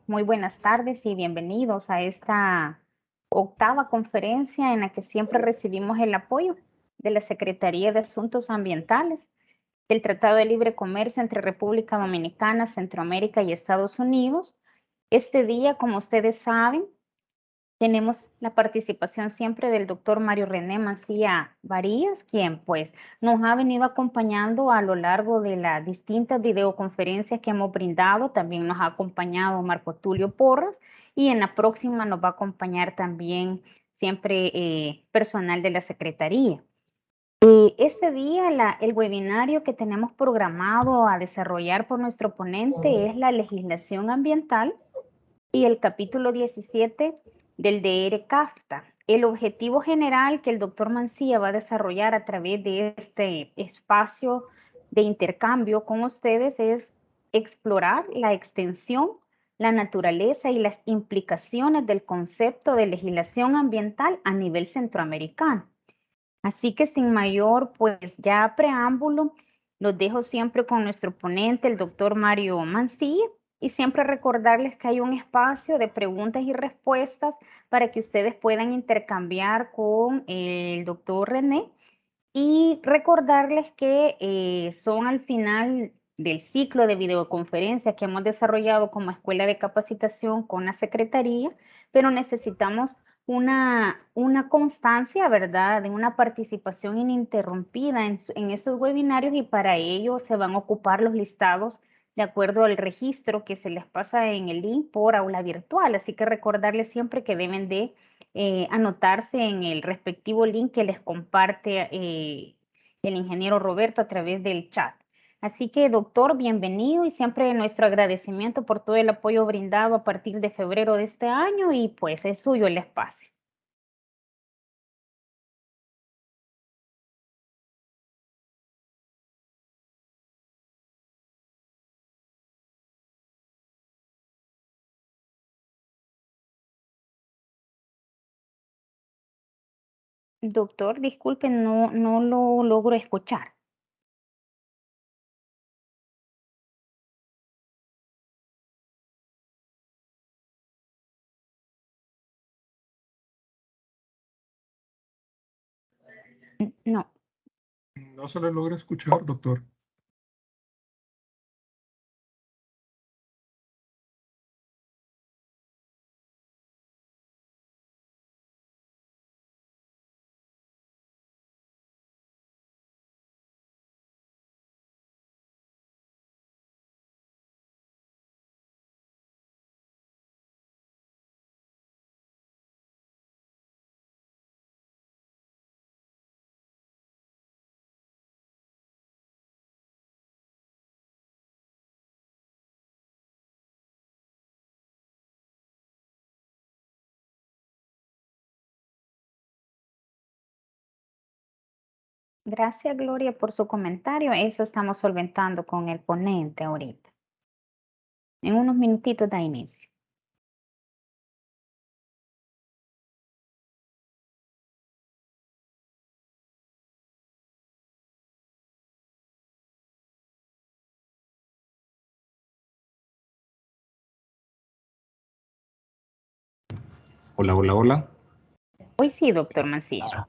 Muy buenas tardes y bienvenidos a esta octava conferencia en la que siempre recibimos el apoyo de la Secretaría de Asuntos Ambientales del Tratado de Libre Comercio entre República Dominicana, Centroamérica y Estados Unidos. Este día, como ustedes saben, tenemos la participación siempre del doctor Mario René Mancía Varías, quien pues nos ha venido acompañando a lo largo de las distintas videoconferencias que hemos brindado. También nos ha acompañado Marco Tulio Porras y en la próxima nos va a acompañar también siempre personal de la Secretaría. Este día el webinario que tenemos programado a desarrollar por nuestro ponente es la legislación ambiental y el capítulo 17 del DR-CAFTA. El objetivo general que el doctor Mancía va a desarrollar a través de este espacio de intercambio con ustedes es explorar la extensión, la naturaleza y las implicaciones del concepto de legislación ambiental a nivel centroamericano. Así que sin mayor, pues ya preámbulo, los dejo siempre con nuestro ponente, el doctor Mario Mancilla, y siempre recordarles que hay un espacio de preguntas y respuestas para que ustedes puedan intercambiar con el doctor René y recordarles que son al final del ciclo de videoconferencias que hemos desarrollado como escuela de capacitación con la Secretaría, pero necesitamos una constancia, ¿verdad?, de una participación ininterrumpida en estos webinarios y para ello se van a ocupar los listados de acuerdo al registro que se les pasa en el link por aula virtual. Así que recordarles siempre que deben de anotarse en el respectivo link que les comparte el ingeniero Roberto a través del chat. Así que, doctor, bienvenido y siempre nuestro agradecimiento por todo el apoyo brindado a partir de febrero de este año y pues es suyo el espacio. Doctor, disculpe, no lo logro escuchar. No. No se le logra escuchar, doctor. Gracias, Gloria, por su comentario. Eso estamos solventando con el ponente ahorita. En unos minutitos da inicio. Hola, hola, hola. Hoy sí, doctor Mancilla.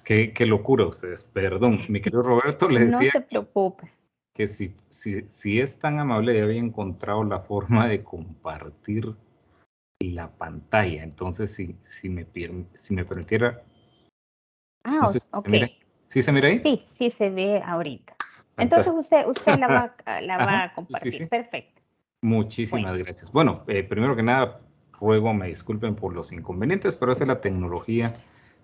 Qué locura ustedes. Perdón, mi querido Roberto le No decía se preocupe. que si es tan amable ya había encontrado la forma de compartir la pantalla. Entonces, si me permitiera, no sé si se Ok. mira. ¿Sí se mira ahí? Sí, sí se ve ahorita. Entonces Fantástico. usted la va Ajá, a sí, sí, compartir. sí. Perfecto. Bueno, Muchísimas gracias. Bueno, primero que nada, ruego me disculpen por los inconvenientes, pero esa la tecnología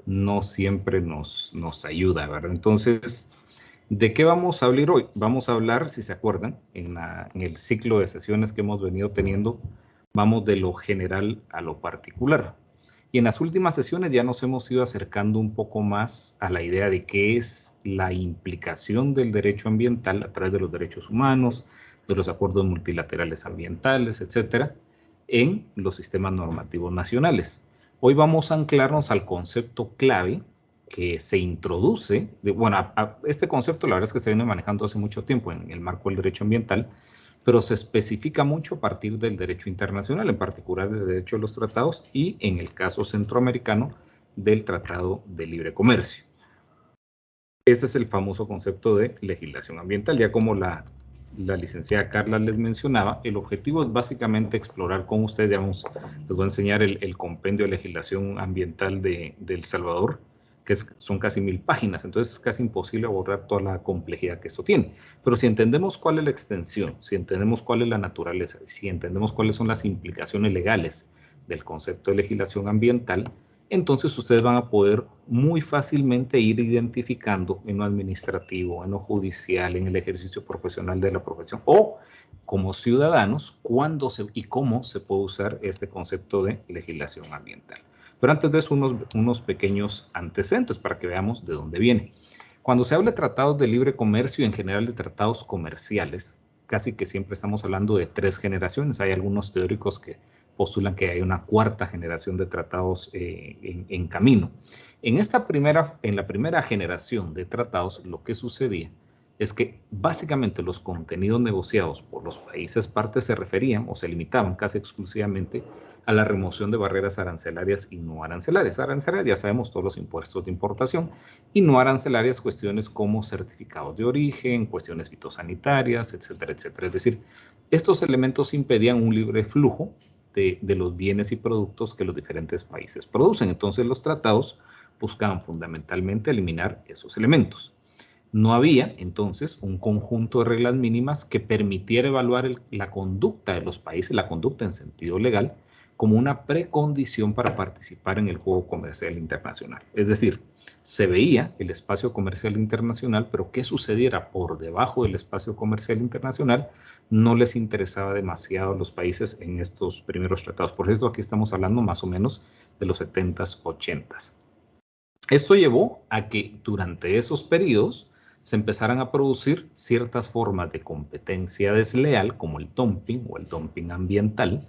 no siempre nos ayuda, ¿verdad? Entonces, ¿de qué vamos a hablar hoy? Vamos a hablar, si se acuerdan, en el ciclo de sesiones que hemos venido teniendo, vamos de lo general a lo particular. Y en las últimas sesiones ya nos hemos ido acercando un poco más a la idea de qué es la implicación del derecho ambiental a través de los derechos humanos, de los acuerdos multilaterales ambientales, etcétera, en los sistemas normativos nacionales. Hoy vamos a anclarnos al concepto clave que se introduce, este concepto la verdad es que se viene manejando hace mucho tiempo en el marco del derecho ambiental, pero se especifica mucho a partir del derecho internacional, en particular del derecho de los tratados y, en el caso centroamericano, del Tratado de Libre Comercio. Este es el famoso concepto de legislación ambiental. Ya como la licenciada Carla les mencionaba, el objetivo es básicamente explorar con ustedes, les voy a enseñar el compendio de legislación ambiental de El Salvador, que son casi 1000 páginas, entonces es casi imposible abordar toda la complejidad que esto tiene. Pero si entendemos cuál es la extensión, si entendemos cuál es la naturaleza, si entendemos cuáles son las implicaciones legales del concepto de legislación ambiental, entonces ustedes van a poder muy fácilmente ir identificando en lo administrativo, en lo judicial, en el ejercicio profesional de la profesión o como ciudadanos cuándo y cómo se puede usar este concepto de legislación ambiental. Pero antes de eso, unos pequeños antecedentes para que veamos de dónde viene. Cuando se habla de tratados de libre comercio y en general de tratados comerciales, casi que siempre estamos hablando de 3 generaciones. Hay algunos teóricos que postulan que hay una 4ª generación de tratados en camino. En la primera generación de tratados, lo que sucedía es que básicamente los contenidos negociados por los países partes se referían o se limitaban casi exclusivamente a la remoción de barreras arancelarias y no arancelarias. Arancelarias, ya sabemos, todos los impuestos de importación, y no arancelarias, cuestiones como certificados de origen, cuestiones fitosanitarias, etcétera, etcétera. Es decir, estos elementos impedían un libre flujo de los bienes y productos que los diferentes países producen. Entonces los tratados buscaban fundamentalmente eliminar esos elementos. No había entonces un conjunto de reglas mínimas que permitiera evaluar la conducta de los países, la conducta en sentido legal, como una precondición para participar en el juego comercial internacional. Es decir, se veía el espacio comercial internacional, pero qué sucediera por debajo del espacio comercial internacional no les interesaba demasiado a los países en estos primeros tratados. Por cierto, aquí estamos hablando más o menos de los 70s, 80s. Esto llevó a que durante esos periodos se empezaran a producir ciertas formas de competencia desleal, como el dumping o el dumping ambiental,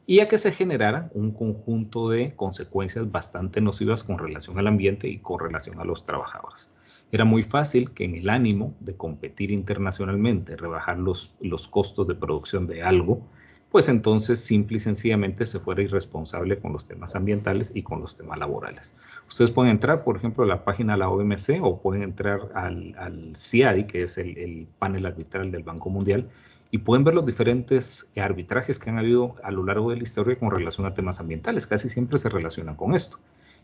y a que se generara un conjunto de consecuencias bastante nocivas con relación al ambiente y con relación a los trabajadores. Era muy fácil que en el ánimo de competir internacionalmente, rebajar los costos de producción de algo, pues entonces simple y sencillamente se fuera irresponsable con los temas ambientales y con los temas laborales. Ustedes pueden entrar, por ejemplo, a la página de la OMC o pueden entrar al CIADI, que es el panel arbitral del Banco Mundial, y pueden ver los diferentes arbitrajes que han habido a lo largo de la historia con relación a temas ambientales. Casi siempre se relacionan con esto,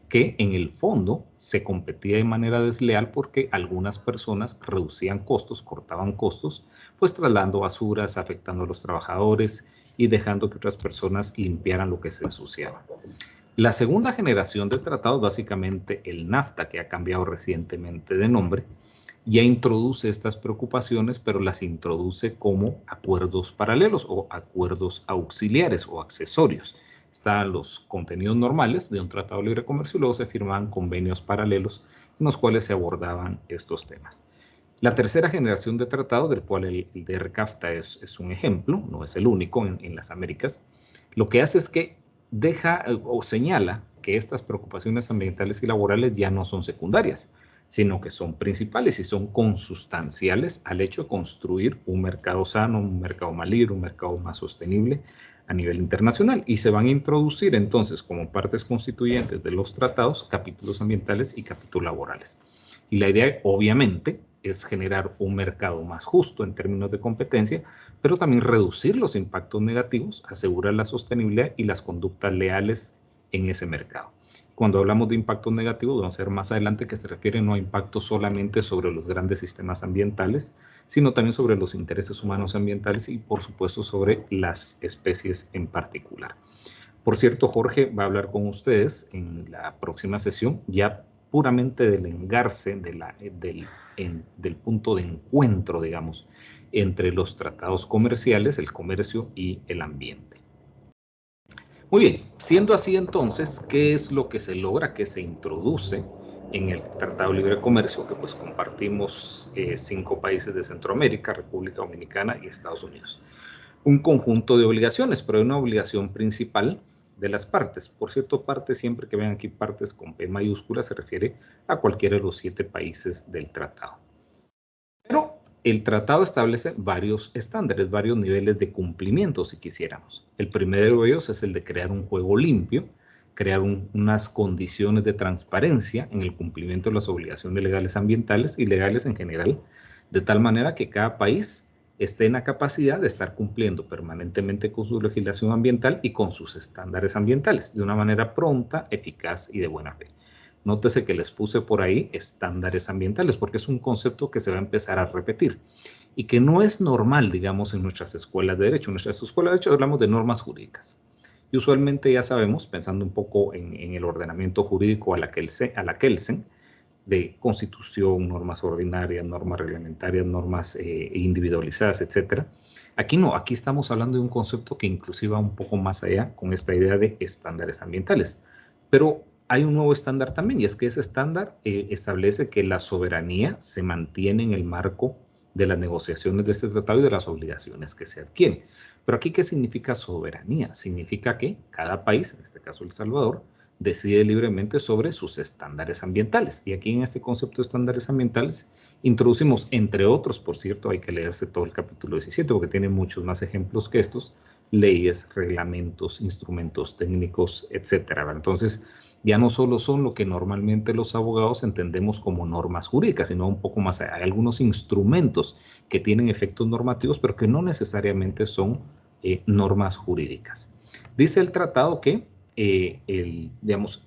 que en el fondo se competía de manera desleal porque algunas personas reducían costos, cortaban costos, pues trasladando basuras, afectando a los trabajadores y dejando que otras personas limpiaran lo que se ensuciaba. La segunda generación de tratados, básicamente el NAFTA, que ha cambiado recientemente de nombre, ya introduce estas preocupaciones, pero las introduce como acuerdos paralelos o acuerdos auxiliares o accesorios. Están los contenidos normales de un tratado de libre comercio y luego se firmaban convenios paralelos en los cuales se abordaban estos temas. La tercera generación de tratados, del cual el DER-CAFTA es un ejemplo, no es el único en las Américas, lo que hace es que deja o señala que estas preocupaciones ambientales y laborales ya no son secundarias, sino que son principales y son consustanciales al hecho de construir un mercado sano, un mercado más libre, un mercado más sostenible a nivel internacional. Y se van a introducir entonces como partes constituyentes de los tratados capítulos ambientales y capítulos laborales. Y la idea, obviamente, es generar un mercado más justo en términos de competencia, pero también reducir los impactos negativos, asegurar la sostenibilidad y las conductas leales en ese mercado. Cuando hablamos de impactos negativos, vamos a ver más adelante que se refiere no a impactos solamente sobre los grandes sistemas ambientales, sino también sobre los intereses humanos ambientales y, por supuesto, sobre las especies en particular. Por cierto, Jorge va a hablar con ustedes en la próxima sesión, ya puramente del engarce, del punto de encuentro, digamos, entre los tratados comerciales, el comercio y el ambiente. Muy bien, siendo así entonces, ¿qué es lo que se logra, que se introduce en el Tratado de Libre Comercio que pues compartimos 5 países de Centroamérica, República Dominicana y Estados Unidos? Un conjunto de obligaciones, pero hay una obligación principal de las partes. Por cierto, partes, siempre que vean aquí partes con P mayúscula, se refiere a cualquiera de los 7 países del tratado. Pero el tratado establece varios estándares, varios niveles de cumplimiento, si quisiéramos. El primero de ellos es el de crear un juego limpio, crear unas condiciones de transparencia en el cumplimiento de las obligaciones legales ambientales y legales en general, de tal manera que cada país esté en la capacidad de estar cumpliendo permanentemente con su legislación ambiental y con sus estándares ambientales, de una manera pronta, eficaz y de buena fe. Nótese que les puse por ahí estándares ambientales, porque es un concepto que se va a empezar a repetir y que no es normal, digamos, en nuestras escuelas de derecho. En nuestras escuelas de derecho hablamos de normas jurídicas. Y usualmente ya sabemos, pensando un poco en el ordenamiento jurídico a la Kelsen, de constitución, normas ordinarias, normas reglamentarias, normas individualizadas, etc. Aquí no, aquí estamos hablando de un concepto que inclusive va un poco más allá con esta idea de estándares ambientales. Pero hay un nuevo estándar también, y es que ese estándar establece que la soberanía se mantiene en el marco de las negociaciones de este tratado y de las obligaciones que se adquieren. Pero aquí, ¿qué significa soberanía? Significa que cada país, en este caso El Salvador, decide libremente sobre sus estándares ambientales. Y aquí en este concepto de estándares ambientales introducimos, entre otros, por cierto, hay que leerse todo el capítulo 17 porque tiene muchos más ejemplos que estos, leyes, reglamentos, instrumentos técnicos, etcétera. Entonces, ya no solo son lo que normalmente los abogados entendemos como normas jurídicas, sino un poco más allá. Hay algunos instrumentos que tienen efectos normativos, pero que no necesariamente son normas jurídicas. Dice el tratado que digamos,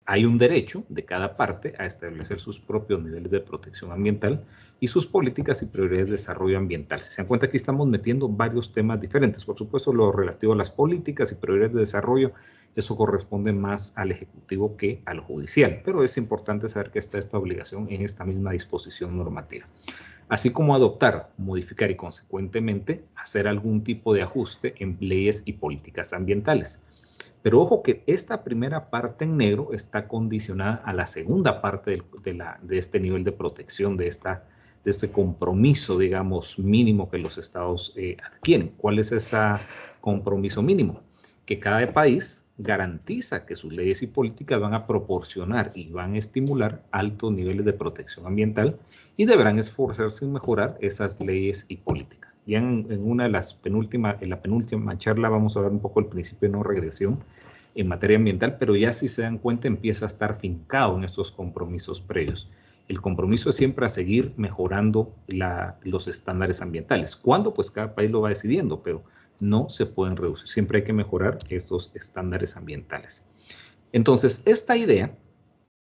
hay un derecho de cada parte a establecer sus propios niveles de protección ambiental y sus políticas y prioridades de desarrollo ambiental. Si se dan cuenta, aquí estamos metiendo varios temas diferentes. Por supuesto, lo relativo a las políticas y prioridades de desarrollo, eso corresponde más al Ejecutivo que al Judicial, pero es importante saber que está esta obligación en esta misma disposición normativa. Así como adoptar, modificar y consecuentemente hacer algún tipo de ajuste en leyes y políticas ambientales. Pero ojo que esta primera parte en negro está condicionada a la segunda parte de este nivel de protección, de este compromiso, digamos, mínimo que los estados adquieren. ¿Cuál es ese compromiso mínimo? Que cada país garantiza que sus leyes y políticas van a proporcionar y van a estimular altos niveles de protección ambiental y deberán esforzarse en mejorar esas leyes y políticas. Ya en la penúltima charla vamos a ver un poco el principio de no regresión en materia ambiental, pero ya si se dan cuenta empieza a estar fincado en estos compromisos previos. El compromiso es siempre a seguir mejorando los estándares ambientales. ¿Cuándo? Pues cada país lo va decidiendo, pero no se pueden reducir. Siempre hay que mejorar estos estándares ambientales. Entonces, esta idea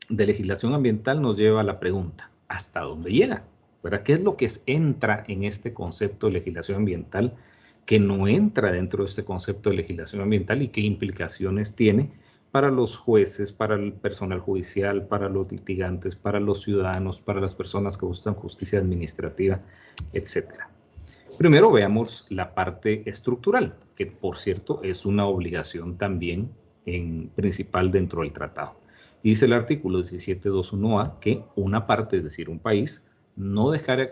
de legislación ambiental nos lleva a la pregunta, ¿hasta dónde llega? ¿Verdad? ¿Qué es lo que entra en este concepto de legislación ambiental que no entra dentro de este concepto de legislación ambiental y qué implicaciones tiene para los jueces, para el personal judicial, para los litigantes, para los ciudadanos, para las personas que buscan justicia administrativa, etcétera? Primero veamos la parte estructural, que por cierto es una obligación también principal dentro del tratado. Dice el artículo 17.2.1a que una parte, es decir, un país, no dejará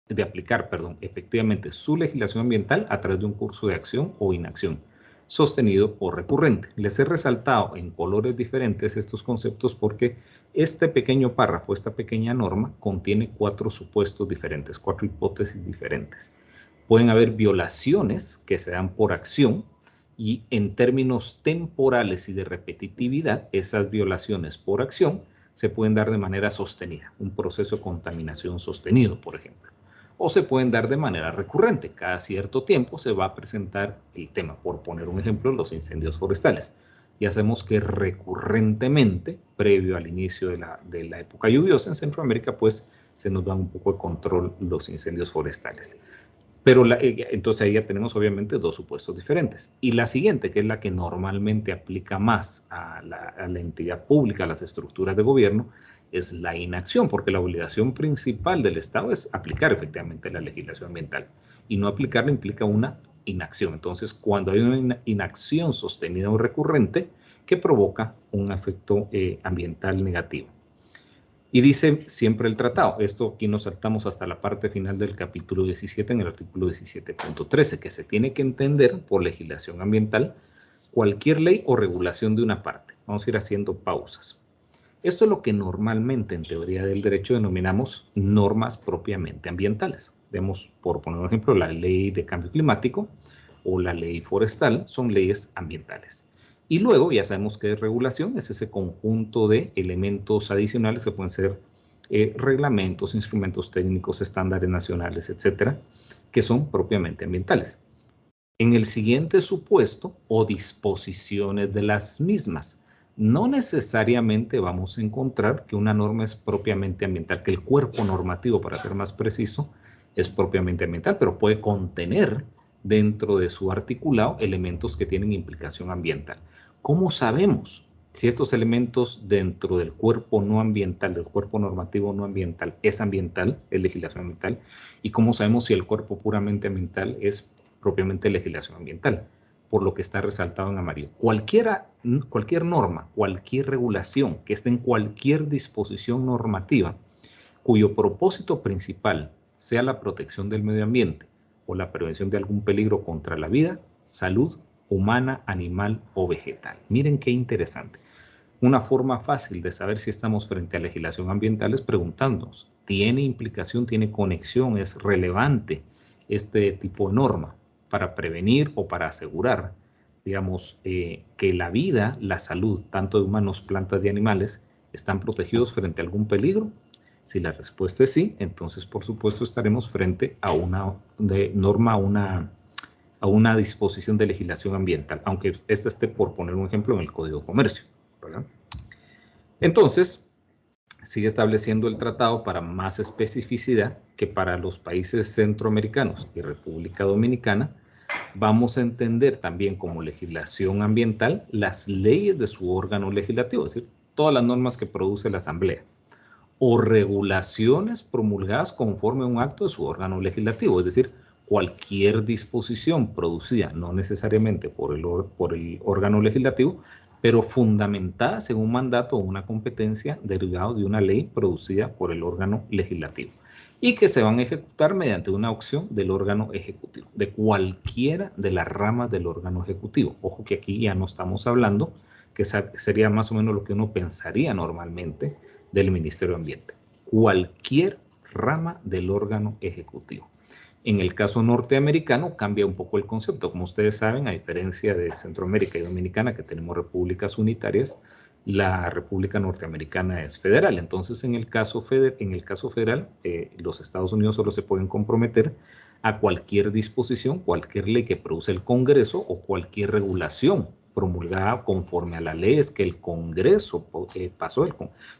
de aplicar, efectivamente su legislación ambiental a través de un curso de acción o inacción, sostenido o recurrente. Les he resaltado en colores diferentes estos conceptos porque este pequeño párrafo, esta pequeña norma, contiene 4 supuestos diferentes, 4 hipótesis diferentes. Pueden haber violaciones que se dan por acción y en términos temporales y de repetitividad, esas violaciones por acción se pueden dar de manera sostenida, un proceso de contaminación sostenido, por ejemplo. O se pueden dar de manera recurrente. Cada cierto tiempo se va a presentar el tema. Por poner un ejemplo, los incendios forestales. Ya sabemos que recurrentemente, previo al inicio de la época lluviosa en Centroamérica, pues se nos da un poco de control los incendios forestales. Pero entonces ahí ya tenemos obviamente 2 supuestos diferentes. Y la siguiente, que es la que normalmente aplica más a la entidad pública, a las estructuras de gobierno, es la inacción, porque la obligación principal del Estado es aplicar efectivamente la legislación ambiental. Y no aplicarla implica una inacción. Entonces, cuando hay una inacción sostenida o recurrente que provoca un efecto ambiental negativo. Y dice siempre el tratado, esto aquí nos saltamos hasta la parte final del capítulo 17 en el artículo 17.13, que se tiene que entender por legislación ambiental cualquier ley o regulación de una parte. Vamos a ir haciendo pausas. Esto es lo que normalmente en teoría del derecho denominamos normas propiamente ambientales. Vemos, por poner un ejemplo, la ley de cambio climático o la ley forestal son leyes ambientales. Y luego ya sabemos que regulación es ese conjunto de elementos adicionales que pueden ser reglamentos, instrumentos técnicos, estándares nacionales, etcétera, que son propiamente ambientales. En el siguiente supuesto, o disposiciones de las mismas, no necesariamente vamos a encontrar que una norma es propiamente ambiental, que el cuerpo normativo, para ser más preciso, es propiamente ambiental, pero puede contener dentro de su articulado elementos que tienen implicación ambiental. ¿Cómo sabemos si estos elementos dentro del cuerpo no ambiental, del cuerpo normativo no ambiental, es legislación ambiental? ¿Y cómo sabemos si el cuerpo puramente ambiental es propiamente legislación ambiental? Por lo que está resaltado en amarillo. Cualquier norma, cualquier regulación que esté en cualquier disposición normativa cuyo propósito principal sea la protección del medio ambiente o la prevención de algún peligro contra la vida, salud humana, animal o vegetal. Miren qué interesante. Una forma fácil de saber si estamos frente a legislación ambiental es preguntándonos, ¿tiene implicación, tiene conexión, es relevante este tipo de norma para prevenir o para asegurar, digamos, que la vida, la salud, tanto de humanos, plantas y animales, están protegidos frente a algún peligro? Si la respuesta es sí, entonces por supuesto estaremos frente a una norma, a una disposición de legislación ambiental, aunque esta esté, por poner un ejemplo, en el Código de Comercio, ¿verdad? Entonces, sigue estableciendo el tratado para más especificidad que para los países centroamericanos y República Dominicana vamos a entender también como legislación ambiental las leyes de su órgano legislativo, es decir, todas las normas que produce la Asamblea, o regulaciones promulgadas conforme a un acto de su órgano legislativo, es decir, cualquier disposición producida, no necesariamente por el órgano legislativo, pero fundamentada en un mandato o una competencia derivado de una ley producida por el órgano legislativo y que se van a ejecutar mediante una opción del órgano ejecutivo, de cualquiera de las ramas del órgano ejecutivo. Ojo que aquí ya no estamos hablando, que sería más o menos lo que uno pensaría normalmente del Ministerio de Ambiente. Cualquier rama del órgano ejecutivo. En el caso norteamericano cambia un poco el concepto. Como ustedes saben, a diferencia de Centroamérica y Dominicana, que tenemos repúblicas unitarias, la República Norteamericana es federal. Entonces, en el caso federal, los Estados Unidos solo se pueden comprometer a cualquier disposición, cualquier ley que produce el Congreso o cualquier regulación promulgada conforme a las leyes que el Congreso pasó.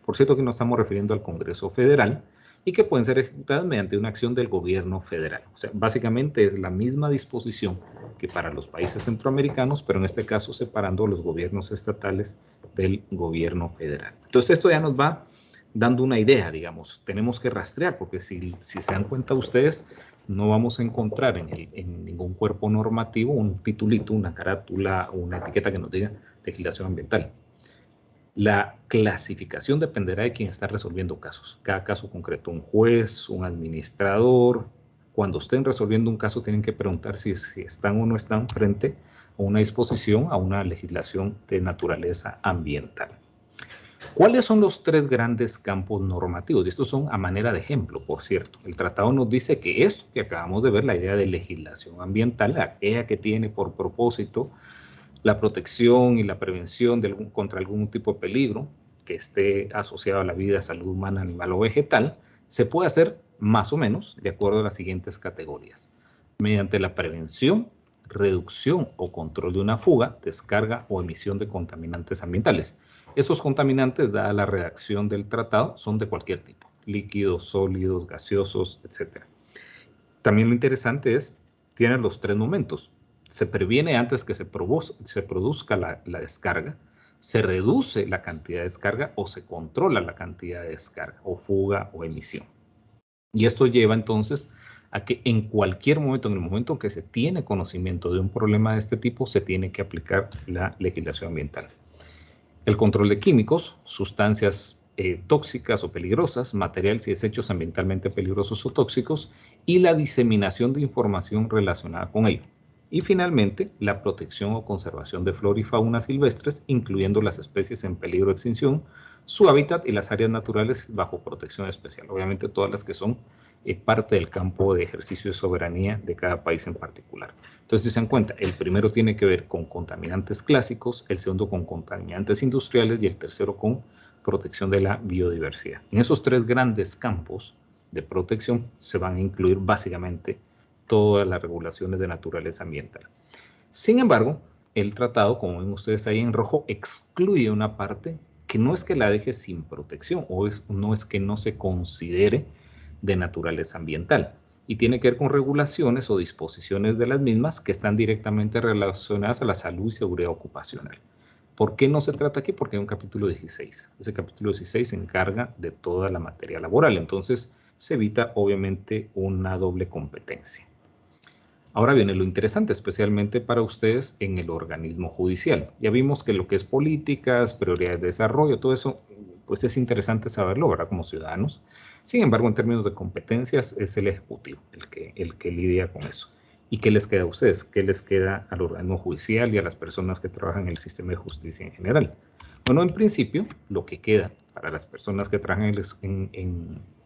Por cierto que no estamos refiriendo al Congreso Federal, y que pueden ser ejecutadas mediante una acción del gobierno federal. O sea, básicamente es la misma disposición que para los países centroamericanos, pero en este caso separando los gobiernos estatales del gobierno federal. Entonces esto ya nos va dando una idea, digamos. Tenemos que rastrear, porque si se dan cuenta ustedes, no vamos a encontrar en ningún cuerpo normativo un titulito, una carátula o una etiqueta que nos diga legislación ambiental. La clasificación dependerá de quién está resolviendo casos. Cada caso concreto, un juez, un administrador. Cuando estén resolviendo un caso, tienen que preguntar si están o no están frente a una disposición, a una legislación de naturaleza ambiental. ¿Cuáles son los tres grandes campos normativos? Y estos son a manera de ejemplo, por cierto. El tratado nos dice que esto que acabamos de ver, la idea de legislación ambiental, aquella que tiene por propósito la protección y la prevención contra algún tipo de peligro que esté asociado a la vida, salud humana, animal o vegetal, se puede hacer más o menos de acuerdo a las siguientes categorías. Mediante la prevención, reducción o control de una fuga, descarga o emisión de contaminantes ambientales. Esos contaminantes, dada la redacción del tratado, son de cualquier tipo, líquidos, sólidos, gaseosos, etc. También lo interesante es, tienen los tres momentos. Se previene antes que se produzca la descarga, se reduce la cantidad de descarga o se controla la cantidad de descarga o fuga o emisión. Y esto lleva entonces a que en cualquier momento, en el momento en que se tiene conocimiento de un problema de este tipo, se tiene que aplicar la legislación ambiental. El control de químicos, sustancias tóxicas o peligrosas, materiales y desechos ambientalmente peligrosos o tóxicos, y la diseminación de información relacionada con ello. Y finalmente, la protección o conservación de flora y fauna silvestres, incluyendo las especies en peligro de extinción, su hábitat y las áreas naturales bajo protección especial. Obviamente todas las que son parte del campo de ejercicio de soberanía de cada país en particular. Entonces, si se dan cuenta, el primero tiene que ver con contaminantes clásicos, el segundo con contaminantes industriales y el tercero con protección de la biodiversidad. En esos tres grandes campos de protección se van a incluir básicamente todas las regulaciones de naturaleza ambiental. Sin embargo, el tratado, como ven ustedes ahí en rojo, excluye una parte que no es que la deje sin protección o no es que no se considere de naturaleza ambiental, y tiene que ver con regulaciones o disposiciones de las mismas que están directamente relacionadas a la salud y seguridad ocupacional. ¿Por qué no se trata aquí? Porque hay un capítulo 16. Ese capítulo 16 se encarga de toda la materia laboral, entonces se evita obviamente una doble competencia. Ahora viene lo interesante, especialmente para ustedes en el organismo judicial. Ya vimos que lo que es políticas, prioridades de desarrollo, todo eso, pues es interesante saberlo, ¿verdad? Como ciudadanos. Sin embargo, en términos de competencias, es el Ejecutivo el que lidia con eso. ¿Y qué les queda a ustedes? ¿Qué les queda al organismo judicial y a las personas que trabajan en el sistema de justicia en general? Bueno, en principio, lo que queda para las personas que trabajan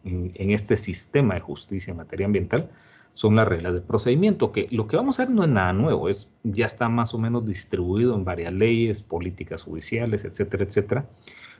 en este sistema de justicia en materia ambiental son las reglas de procedimiento, que lo que vamos a ver no es nada nuevo, ya está más o menos distribuido en varias leyes, políticas judiciales, etcétera, etcétera.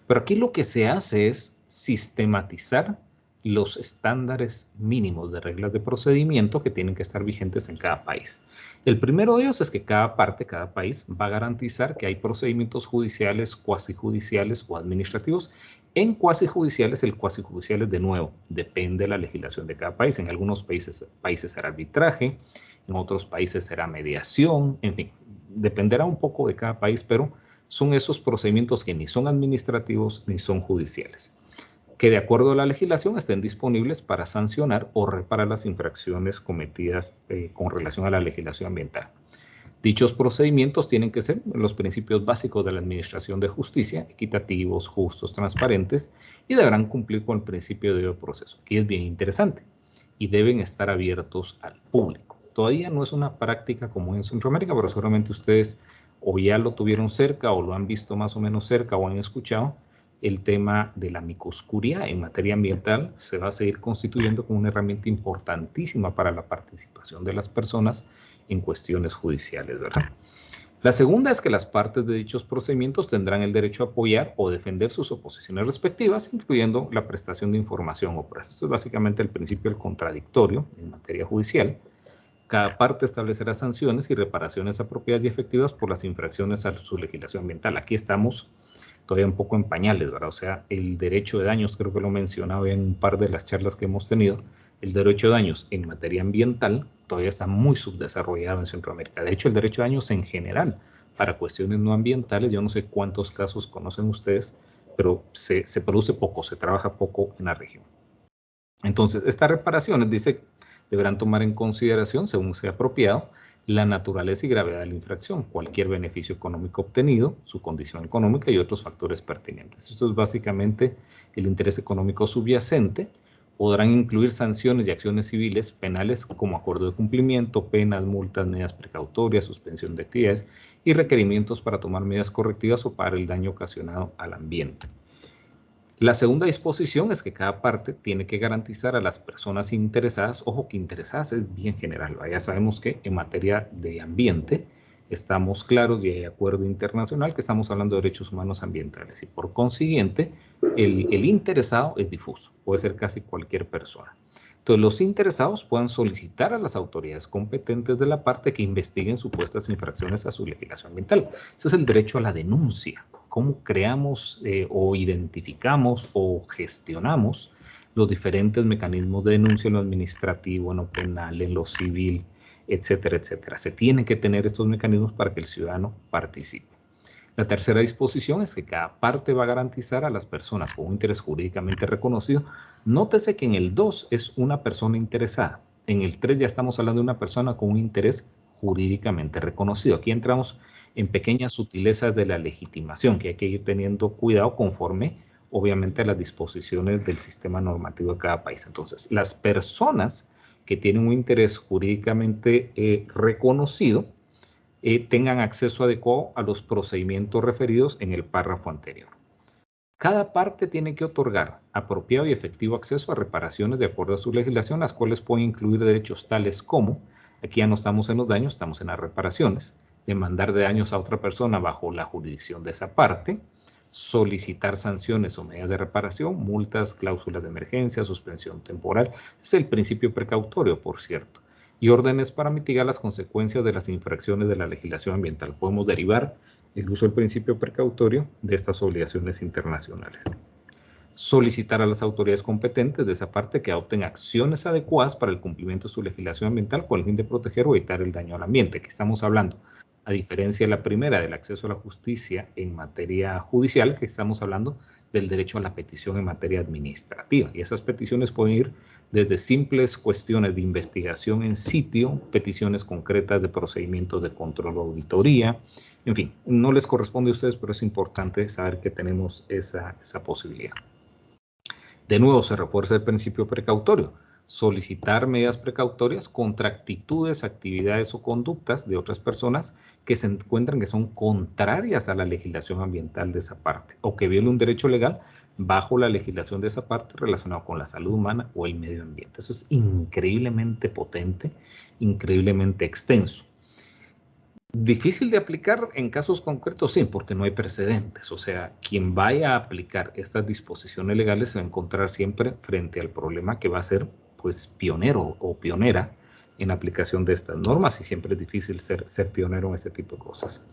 Pero aquí lo que se hace es sistematizar los estándares mínimos de reglas de procedimiento que tienen que estar vigentes en cada país. El primero de ellos es que cada país va a garantizar que hay procedimientos judiciales, cuasijudiciales o administrativos. En cuasijudiciales, el cuasijudicial es de nuevo, depende de la legislación de cada país. En algunos países será arbitraje, en otros países será mediación, en fin, dependerá un poco de cada país, pero son esos procedimientos que ni son administrativos ni son judiciales, que de acuerdo a la legislación estén disponibles para sancionar o reparar las infracciones cometidas con relación a la legislación ambiental. Dichos procedimientos tienen que ser los principios básicos de la administración de justicia, equitativos, justos, transparentes, y deberán cumplir con el principio de debido proceso. Aquí es bien interesante, y deben estar abiertos al público. Todavía no es una práctica común en Centroamérica, pero seguramente ustedes o ya lo tuvieron cerca o lo han visto más o menos cerca o han escuchado. El tema de la micoscuria en materia ambiental se va a seguir constituyendo como una herramienta importantísima para la participación de las personas en cuestiones judiciales, ¿verdad? La segunda es que las partes de dichos procedimientos tendrán el derecho a apoyar o defender sus oposiciones respectivas, incluyendo la prestación de información o pruebas. Esto es básicamente el principio del contradictorio en materia judicial. Cada parte establecerá sanciones y reparaciones apropiadas y efectivas por las infracciones a su legislación ambiental. Aquí estamos todavía un poco en pañales, ¿verdad? O sea, el derecho de daños, creo que lo mencionaba en un par de las charlas que hemos tenido, el derecho de daños en materia ambiental todavía está muy subdesarrollado en Centroamérica. De hecho, el derecho de daños en general, para cuestiones no ambientales, yo no sé cuántos casos conocen ustedes, pero se produce poco, se trabaja poco en la región. Entonces, estas reparaciones, dice, deberán tomar en consideración, según sea apropiado, la naturaleza y gravedad de la infracción, cualquier beneficio económico obtenido, su condición económica y otros factores pertinentes. Esto es básicamente el interés económico subyacente. Podrán incluir sanciones y acciones civiles, penales, como acuerdo de cumplimiento, penas, multas, medidas precautorias, suspensión de actividades y requerimientos para tomar medidas correctivas o para el daño ocasionado al ambiente. La segunda disposición es que cada parte tiene que garantizar a las personas interesadas, ojo que interesadas es bien general, ya sabemos que en materia de ambiente estamos claros y hay acuerdo internacional que estamos hablando de derechos humanos ambientales y por consiguiente el interesado es difuso, puede ser casi cualquier persona. Entonces los interesados puedan solicitar a las autoridades competentes de la parte que investiguen supuestas infracciones a su legislación ambiental. Ese es el derecho a la denuncia. Cómo creamos o identificamos o gestionamos los diferentes mecanismos de denuncia en lo administrativo, en lo penal, en lo civil, etcétera, etcétera. Se tienen que tener estos mecanismos para que el ciudadano participe. La tercera disposición es que cada parte va a garantizar a las personas con un interés jurídicamente reconocido. Nótese que en el 2 es una persona interesada. En el 3 ya estamos hablando de una persona con un interés jurídicamente reconocido. Aquí entramos en pequeñas sutilezas de la legitimación que hay que ir teniendo cuidado conforme, obviamente, a las disposiciones del sistema normativo de cada país. Entonces, las personas que tienen un interés jurídicamente reconocido tengan acceso adecuado a los procedimientos referidos en el párrafo anterior. Cada parte tiene que otorgar apropiado y efectivo acceso a reparaciones de acuerdo a su legislación, las cuales pueden incluir derechos tales como, aquí ya no estamos en los daños, estamos en las reparaciones, demandar de daños a otra persona bajo la jurisdicción de esa parte, solicitar sanciones o medidas de reparación, multas, cláusulas de emergencia, suspensión temporal. Es el principio precautorio, por cierto. Y órdenes para mitigar las consecuencias de las infracciones de la legislación ambiental. Podemos derivar el uso del principio precautorio de estas obligaciones internacionales. Solicitar a las autoridades competentes de esa parte que adopten acciones adecuadas para el cumplimiento de su legislación ambiental con el fin de proteger o evitar el daño al ambiente. Aquí estamos hablando, a diferencia de la primera, del acceso a la justicia en materia judicial, que estamos hablando del derecho a la petición en materia administrativa. Y esas peticiones pueden ir desde simples cuestiones de investigación en sitio, peticiones concretas de procedimientos de control o auditoría. En fin, no les corresponde a ustedes, pero es importante saber que tenemos esa posibilidad. De nuevo, se refuerza el principio precautorio. Solicitar medidas precautorias contra actitudes, actividades o conductas de otras personas que se encuentran que son contrarias a la legislación ambiental de esa parte o que violen un derecho legal bajo la legislación de esa parte relacionado con la salud humana o el medio ambiente. Eso es increíblemente potente, increíblemente extenso. Difícil de aplicar en casos concretos, sí, porque no hay precedentes. O sea, quien vaya a aplicar estas disposiciones legales se va a encontrar siempre frente al problema que va a ser, pues, pionero o pionera en la aplicación de estas normas, y siempre es difícil ser pionero en ese tipo de cosas.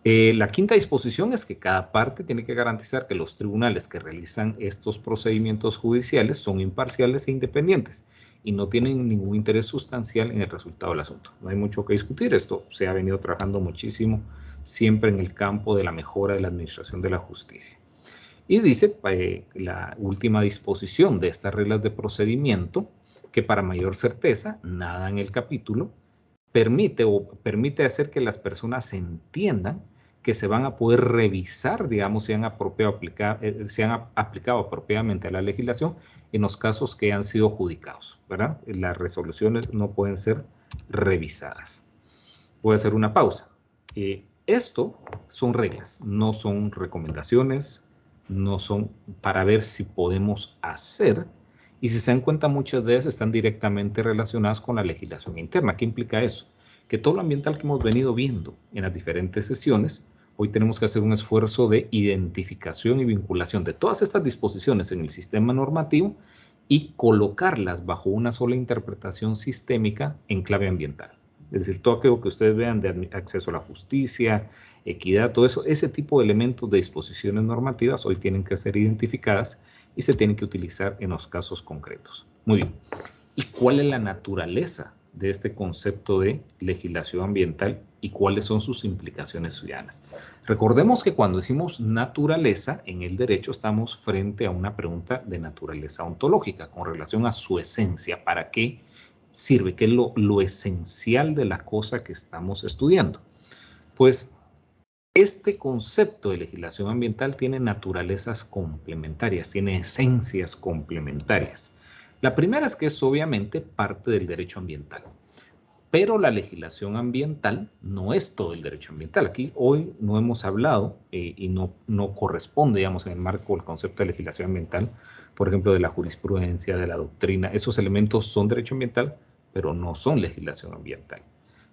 La quinta disposición es que cada parte tiene que garantizar que los tribunales que realizan estos procedimientos judiciales son imparciales e independientes y no tienen ningún interés sustancial en el resultado del asunto. No hay mucho que discutir, esto se ha venido trabajando muchísimo siempre en el campo de la mejora de la administración de la justicia. Y dice la última disposición de estas reglas de procedimiento que para mayor certeza, nada en el capítulo permite hacer que las personas entiendan que se van a poder revisar, digamos, si han aplicado apropiadamente a la legislación en los casos que han sido adjudicados, ¿verdad? Las resoluciones no pueden ser revisadas. Voy a hacer una pausa. Esto son reglas, no son recomendaciones, no son para ver si podemos hacer, y si se dan cuenta, muchas de ellas están directamente relacionadas con la legislación interna. ¿Qué implica eso? Que todo lo ambiental que hemos venido viendo en las diferentes sesiones, hoy tenemos que hacer un esfuerzo de identificación y vinculación de todas estas disposiciones en el sistema normativo y colocarlas bajo una sola interpretación sistémica en clave ambiental. Es decir, todo aquello que ustedes vean de acceso a la justicia, equidad, todo eso, ese tipo de elementos de disposiciones normativas hoy tienen que ser identificadas y se tienen que utilizar en los casos concretos. Muy bien. ¿Y cuál es la naturaleza de este concepto de legislación ambiental y cuáles son sus implicaciones ciudadanas? Recordemos que cuando decimos naturaleza en el derecho estamos frente a una pregunta de naturaleza ontológica con relación a su esencia. ¿Para qué sirve? ¿Qué es lo esencial de la cosa que estamos estudiando? Pues este concepto de legislación ambiental tiene naturalezas complementarias, tiene esencias complementarias. La primera es que es obviamente parte del derecho ambiental, pero la legislación ambiental no es todo el derecho ambiental. Aquí hoy no hemos hablado y no corresponde, digamos, en el marco del concepto de legislación ambiental, por ejemplo, de la jurisprudencia, de la doctrina. Esos elementos son derecho ambiental, pero no son legislación ambiental.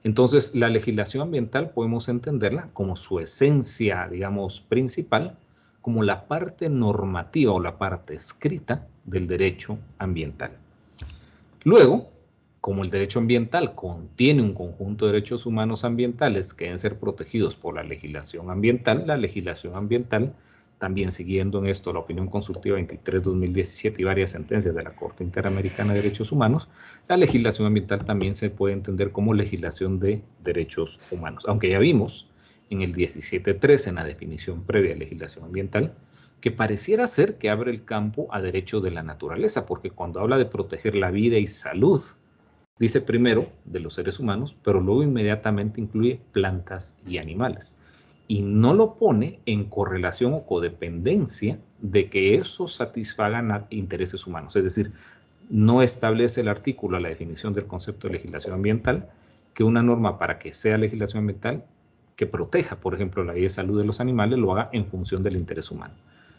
Entonces, la legislación ambiental podemos entenderla como su esencia, digamos, principal, como la parte normativa o la parte escrita del derecho ambiental. Luego, como el derecho ambiental contiene un conjunto de derechos humanos ambientales que deben ser protegidos por la legislación ambiental también siguiendo en esto la opinión consultiva 23/2017 y varias sentencias de la Corte Interamericana de Derechos Humanos, la legislación ambiental también se puede entender como legislación de derechos humanos. Aunque ya vimos en el 17.3, en la definición previa de legislación ambiental, que pareciera ser que abre el campo a derechos de la naturaleza, porque cuando habla de proteger la vida y salud, dice primero de los seres humanos, pero luego inmediatamente incluye plantas y animales. Y no lo pone en correlación o codependencia de que eso satisfagan intereses humanos. Es decir, no establece el artículo a la definición del concepto de legislación ambiental que una norma para que sea legislación ambiental que proteja, por ejemplo, la vida y salud de los animales, lo haga en función del interés humano.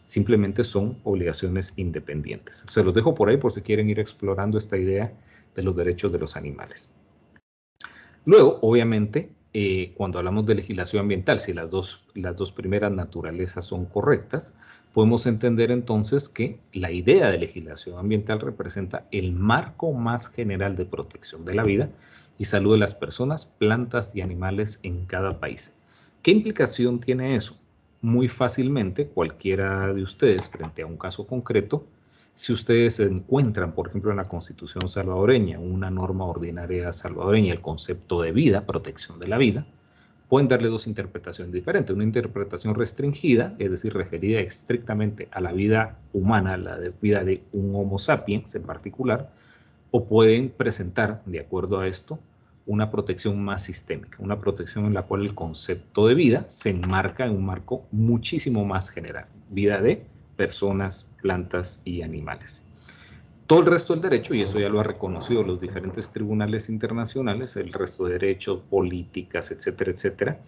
simplemente son obligaciones independientes. Se los dejo por ahí por si quieren ir explorando esta idea de los derechos de los animales. Luego, obviamente, cuando hablamos de legislación ambiental, si las dos primeras naturalezas son correctas, podemos entender entonces que la idea de legislación ambiental representa el marco más general de protección de la vida y salud de las personas, plantas y animales en cada país. ¿Qué implicación tiene eso? Muy fácilmente, cualquiera de ustedes, frente a un caso concreto, si ustedes encuentran, por ejemplo, en la Constitución salvadoreña, una norma ordinaria salvadoreña, el concepto de vida, protección de la vida, pueden darle dos interpretaciones diferentes. Una interpretación restringida, es decir, referida estrictamente a la vida humana, la vida de un Homo sapiens en particular, o pueden presentar, de acuerdo a esto, una protección más sistémica, una protección en la cual el concepto de vida se enmarca en un marco muchísimo más general, vida de personas, plantas y animales. Todo el resto del derecho, y eso ya lo han reconocido los diferentes tribunales internacionales, el resto de derechos, políticas, etcétera, etcétera,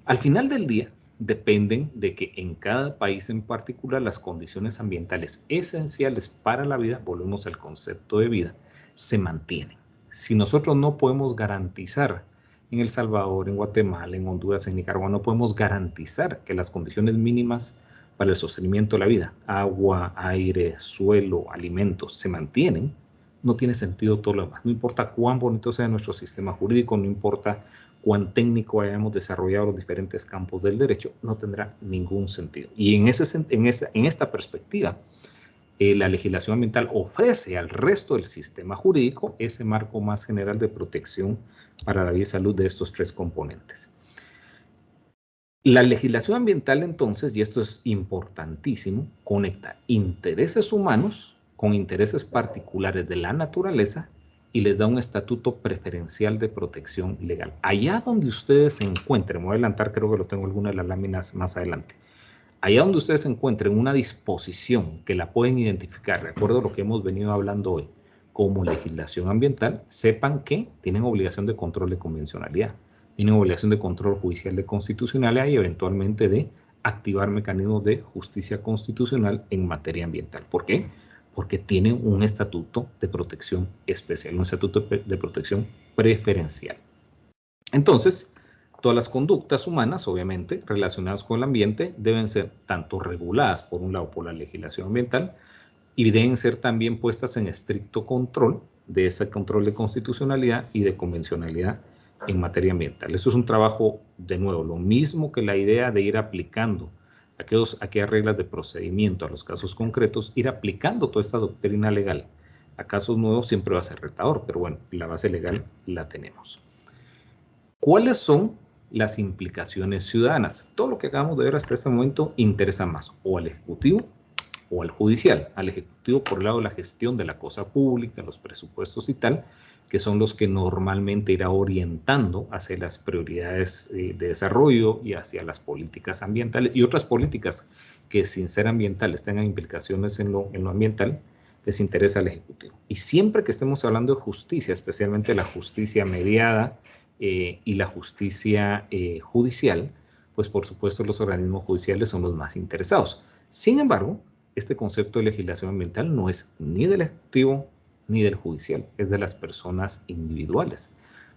al final del día dependen de que en cada país en particular las condiciones ambientales esenciales para la vida, volvemos al concepto de vida, se mantienen. Si nosotros no podemos garantizar en El Salvador, en Guatemala, en Honduras, en Nicaragua, no podemos garantizar que las condiciones mínimas para el sostenimiento de la vida, agua, aire, suelo, alimentos, se mantienen, no tiene sentido todo lo demás. No importa cuán bonito sea nuestro sistema jurídico, no importa cuán técnico hayamos desarrollado los diferentes campos del derecho, no tendrá ningún sentido. Y en esta perspectiva, la legislación ambiental ofrece al resto del sistema jurídico ese marco más general de protección para la vida y salud de estos tres componentes. La legislación ambiental, entonces, y esto es importantísimo, conecta intereses humanos con intereses particulares de la naturaleza y les da un estatuto preferencial de protección legal. Allá donde ustedes se encuentren, me voy a adelantar, creo que lo tengo en alguna de las láminas más adelante, allá donde ustedes se encuentren una disposición que la pueden identificar, de acuerdo a lo que hemos venido hablando hoy, como legislación ambiental, sepan que tienen obligación de control de convencionalidad, tienen obligación de control judicial de constitucionalidad y eventualmente de activar mecanismos de justicia constitucional en materia ambiental. ¿Por qué? Porque tienen un estatuto de protección especial, un estatuto de protección preferencial. Entonces, todas las conductas humanas, obviamente, relacionadas con el ambiente, deben ser tanto reguladas, por un lado, por la legislación ambiental, y deben ser también puestas en estricto control de ese control de constitucionalidad y de convencionalidad en materia ambiental. Esto es un trabajo, de nuevo, lo mismo que la idea de ir aplicando aquellas reglas de procedimiento a los casos concretos, ir aplicando toda esta doctrina legal a casos nuevos siempre va a ser retador, pero bueno, la base legal la tenemos. ¿Cuáles son las implicaciones ciudadanas? Todo lo que acabamos de ver hasta este momento interesa más o al Ejecutivo o al Judicial. Al Ejecutivo por el lado de la gestión de la cosa pública, los presupuestos y tal, que son los que normalmente irá orientando hacia las prioridades de desarrollo y hacia las políticas ambientales y otras políticas que sin ser ambientales tengan implicaciones en lo ambiental, les interesa al Ejecutivo. Y siempre que estemos hablando de justicia, especialmente la justicia mediada y la justicia judicial, pues por supuesto los organismos judiciales son los más interesados. Sin embargo, este concepto de legislación ambiental no es ni del Ejecutivo ni del Judicial, es de las personas individuales.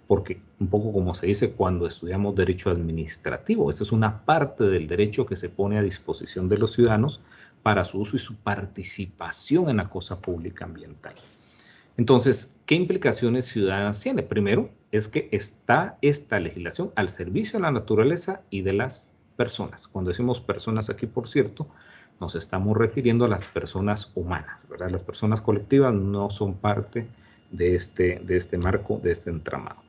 Porque un poco como se dice cuando estudiamos derecho administrativo, esta es una parte del derecho que se pone a disposición de los ciudadanos para su uso y su participación en la cosa pública ambiental. Entonces, ¿qué implicaciones ciudadanas tiene? Primero, es que está esta legislación al servicio de la naturaleza y de las personas. Cuando decimos personas aquí, por cierto, nos estamos refiriendo a las personas humanas, ¿verdad? Las personas colectivas no son parte de este marco, de este entramado.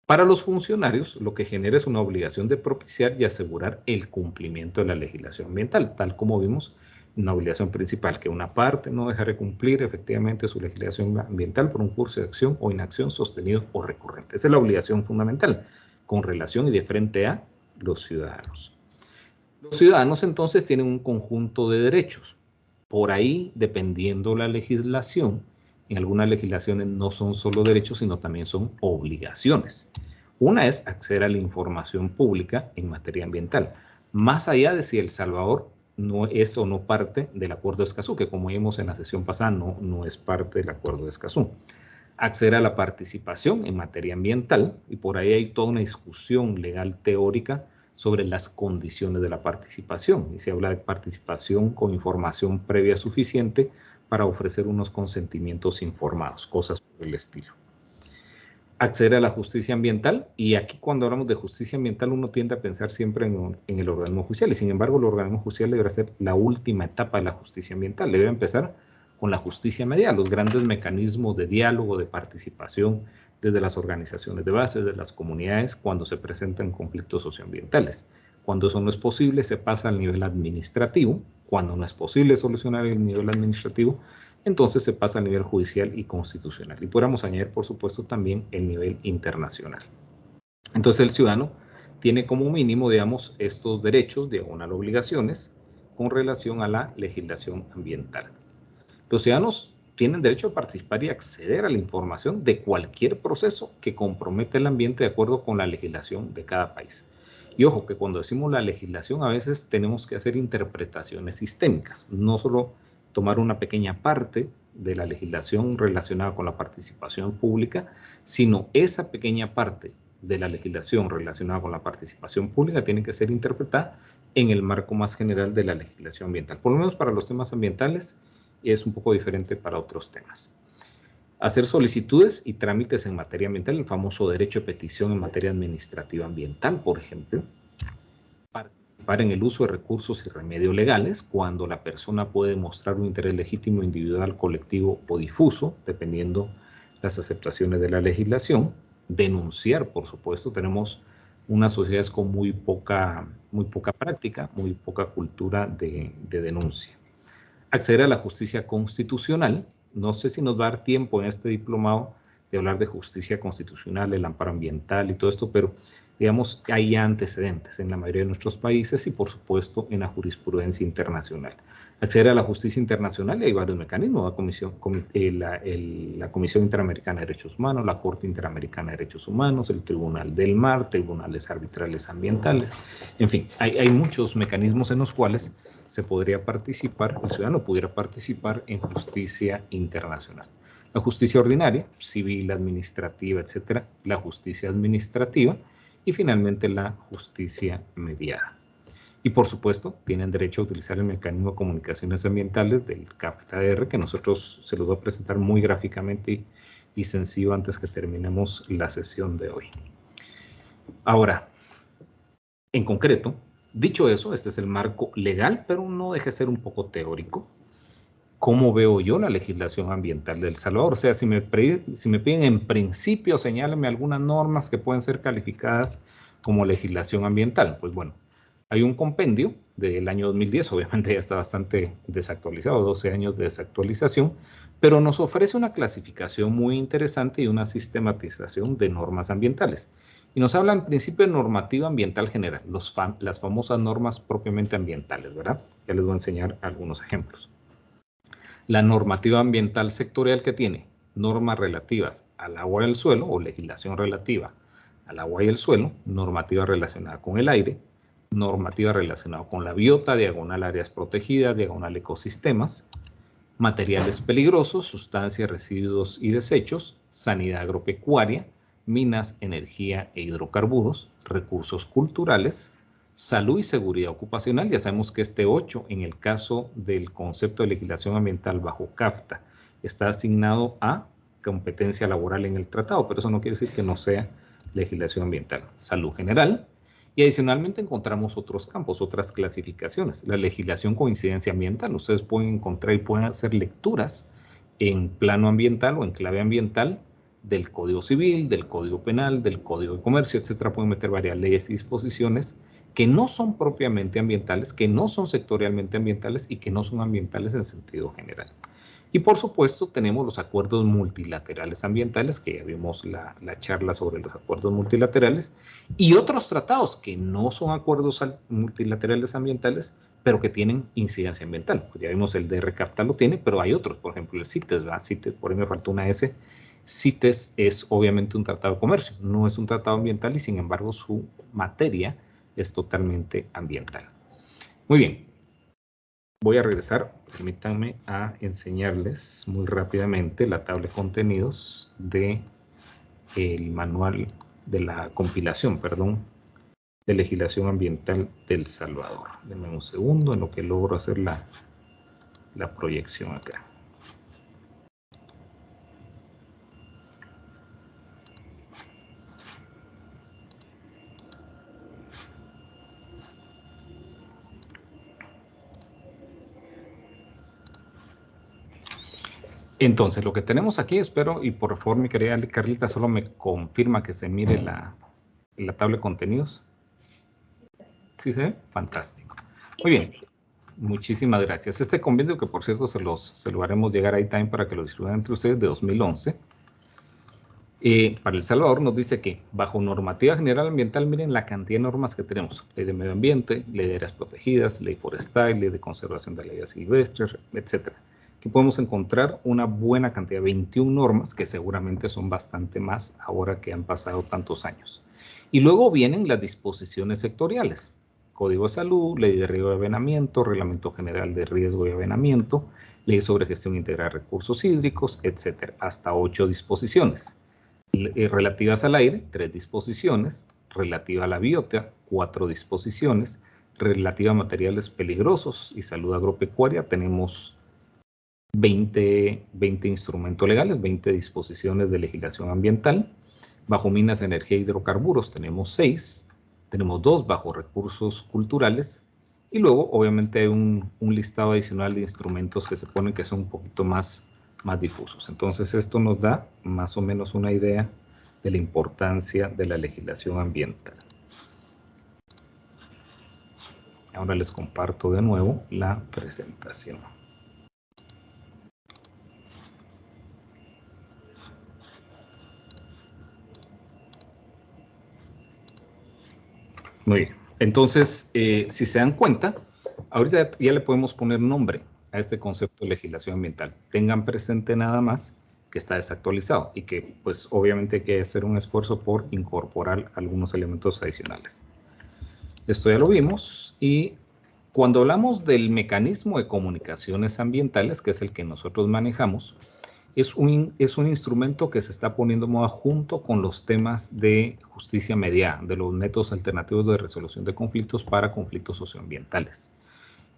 Para los funcionarios, lo que genera es una obligación de propiciar y asegurar el cumplimiento de la legislación ambiental, tal como vimos, una obligación principal, que una parte no dejará de cumplir efectivamente su legislación ambiental por un curso de acción o inacción sostenido o recurrente. Esa es la obligación fundamental con relación y de frente a los ciudadanos. Los ciudadanos entonces tienen un conjunto de derechos. Por ahí, dependiendo la legislación, en algunas legislaciones no son solo derechos, sino también son obligaciones. Una es acceder a la información pública en materia ambiental. Más allá de si El Salvador no es o no parte del Acuerdo de Escazú, que como vimos en la sesión pasada, no es parte del Acuerdo de Escazú. Acceder a la participación en materia ambiental, y por ahí hay toda una discusión legal teórica sobre las condiciones de la participación, y se habla de participación con información previa suficiente para ofrecer unos consentimientos informados, cosas por el estilo. Acceder a la justicia ambiental, y aquí cuando hablamos de justicia ambiental uno tiende a pensar siempre en el organismo judicial, y sin embargo el organismo judicial deberá ser la última etapa de la justicia ambiental, debe empezar con la justicia medial, los grandes mecanismos de diálogo, de participación desde las organizaciones de base, de las comunidades, cuando se presentan conflictos socioambientales. Cuando eso no es posible, se pasa al nivel administrativo. Cuando no es posible solucionar el nivel administrativo, entonces se pasa al nivel judicial y constitucional. Y podríamos añadir, por supuesto, también el nivel internacional. Entonces el ciudadano tiene como mínimo, digamos, estos derechos, diagonal obligaciones, con relación a la legislación ambiental. Los ciudadanos tienen derecho a participar y acceder a la información de cualquier proceso que comprometa el ambiente de acuerdo con la legislación de cada país. Y ojo, que cuando decimos la legislación a veces tenemos que hacer interpretaciones sistémicas, no solo tomar una pequeña parte de la legislación relacionada con la participación pública, sino esa pequeña parte de la legislación relacionada con la participación pública tiene que ser interpretada en el marco más general de la legislación ambiental. Por lo menos para los temas ambientales es un poco diferente para otros temas. Hacer solicitudes y trámites en materia ambiental, el famoso derecho de petición en materia administrativa ambiental, por ejemplo. Participar en el uso de recursos y remedios legales, cuando la persona puede mostrar un interés legítimo, individual, colectivo o difuso, dependiendo las aceptaciones de la legislación. Denunciar, por supuesto, tenemos unas sociedades con muy poca práctica, muy poca cultura de denuncia. Acceder a la justicia constitucional. No sé si nos va a dar tiempo en este diplomado de hablar de justicia constitucional, el amparo ambiental y todo esto, pero digamos, hay ya antecedentes en la mayoría de nuestros países y por supuesto en la jurisprudencia internacional. Acceder a la justicia internacional, hay varios mecanismos, la Comisión Interamericana de Derechos Humanos, la Corte Interamericana de Derechos Humanos, el Tribunal del Mar, tribunales arbitrales ambientales, en fin, hay muchos mecanismos en los cuales se podría participar, el ciudadano pudiera participar en justicia internacional. La justicia ordinaria, civil, administrativa, etcétera, la justicia administrativa y finalmente la justicia mediada. Y por supuesto, tienen derecho a utilizar el mecanismo de comunicaciones ambientales del CAFTA-R, que nosotros se los voy a presentar muy gráficamente y sencillo antes que terminemos la sesión de hoy. Ahora, en concreto, dicho eso, este es el marco legal, pero no deja de ser un poco teórico. ¿Cómo veo yo la legislación ambiental de El Salvador? O sea, si me piden en principio, señálenme algunas normas que pueden ser calificadas como legislación ambiental. Pues bueno, hay un compendio del año 2010, obviamente ya está bastante desactualizado, 12 años de desactualización, pero nos ofrece una clasificación muy interesante y una sistematización de normas ambientales. Y nos habla en principio de normativa ambiental general, las famosas normas propiamente ambientales, ¿verdad? Ya les voy a enseñar algunos ejemplos. La normativa ambiental sectorial que tiene normas relativas al agua y el suelo, o legislación relativa al agua y el suelo, normativa relacionada con el aire, normativa relacionada con la biota, diagonal áreas protegidas, diagonal ecosistemas, materiales peligrosos, sustancias, residuos y desechos, sanidad agropecuaria, minas, energía e hidrocarburos, recursos culturales, salud y seguridad ocupacional. Ya sabemos que este 8, en el caso del concepto de legislación ambiental bajo CAFTA, está asignado a competencia laboral en el tratado, pero eso no quiere decir que no sea legislación ambiental. Salud general. Y adicionalmente encontramos otros campos, otras clasificaciones. La legislación con incidencia ambiental. Ustedes pueden encontrar y pueden hacer lecturas en plano ambiental o en clave ambiental del Código Civil, del Código Penal, del Código de Comercio, etcétera. Pueden meter varias leyes y disposiciones que no son propiamente ambientales, que no son sectorialmente ambientales y que no son ambientales en sentido general. Y por supuesto tenemos los acuerdos multilaterales ambientales, que ya vimos la charla sobre los acuerdos multilaterales, y otros tratados que no son acuerdos multilaterales ambientales, pero que tienen incidencia ambiental. Pues ya vimos el DR CAFTA lo tiene, pero hay otros, por ejemplo el CITES, ¿verdad? CITES, por ahí me faltó una S. CITES es obviamente un tratado de comercio, no es un tratado ambiental y sin embargo su materia es totalmente ambiental. Muy bien. voy a regresar, permítanme, a enseñarles muy rápidamente la tabla de contenidos del manual de la compilación, perdón, de legislación ambiental del Salvador. Denme un segundo en lo que logro hacer la proyección acá. Entonces, lo que tenemos aquí, espero, y por favor, mi querida Carlita, solo me confirma que se mire la tabla de contenidos. ¿Sí se ve? Fantástico. Muy bien. Muchísimas gracias. Este convenio, que por cierto se lo haremos llegar ahí también para que lo disfruten entre ustedes, de 2011, para El Salvador nos dice que bajo normativa general ambiental, miren la cantidad de normas que tenemos: ley de medio ambiente, ley de áreas protegidas, ley forestal, ley de conservación de la vida silvestre, etcétera. Aquí podemos encontrar una buena cantidad, 21 normas, que seguramente son bastante más ahora que han pasado tantos años. Y luego vienen las disposiciones sectoriales: Código de Salud, Ley de Riego y Avenamiento, Reglamento General de Riesgo y Avenamiento, Ley sobre Gestión Integral de Recursos Hídricos, etcétera. Hasta 8 disposiciones. Relativas al aire, 3 disposiciones. Relativa a la biota, 4 disposiciones. Relativa a materiales peligrosos y salud agropecuaria, tenemos 20 instrumentos legales, 20 disposiciones de legislación ambiental. Bajo minas, energía y hidrocarburos tenemos 6. Tenemos 2 bajo recursos culturales, y luego obviamente hay un listado adicional de instrumentos que se ponen, que son un poquito más difusos. Entonces esto nos da más o menos una idea de la importancia de la legislación ambiental. Ahora les comparto de nuevo la presentación. Muy bien. Entonces, si se dan cuenta, ahorita ya le podemos poner nombre a este concepto de legislación ambiental. Tengan presente nada más que está desactualizado y que, pues, obviamente hay que hacer un esfuerzo por incorporar algunos elementos adicionales. Esto ya lo vimos. Y cuando hablamos del mecanismo de comunicaciones ambientales, que es el que nosotros manejamos, es un instrumento que se está poniendo en moda junto con los temas de justicia mediada, de los métodos alternativos de resolución de conflictos para conflictos socioambientales.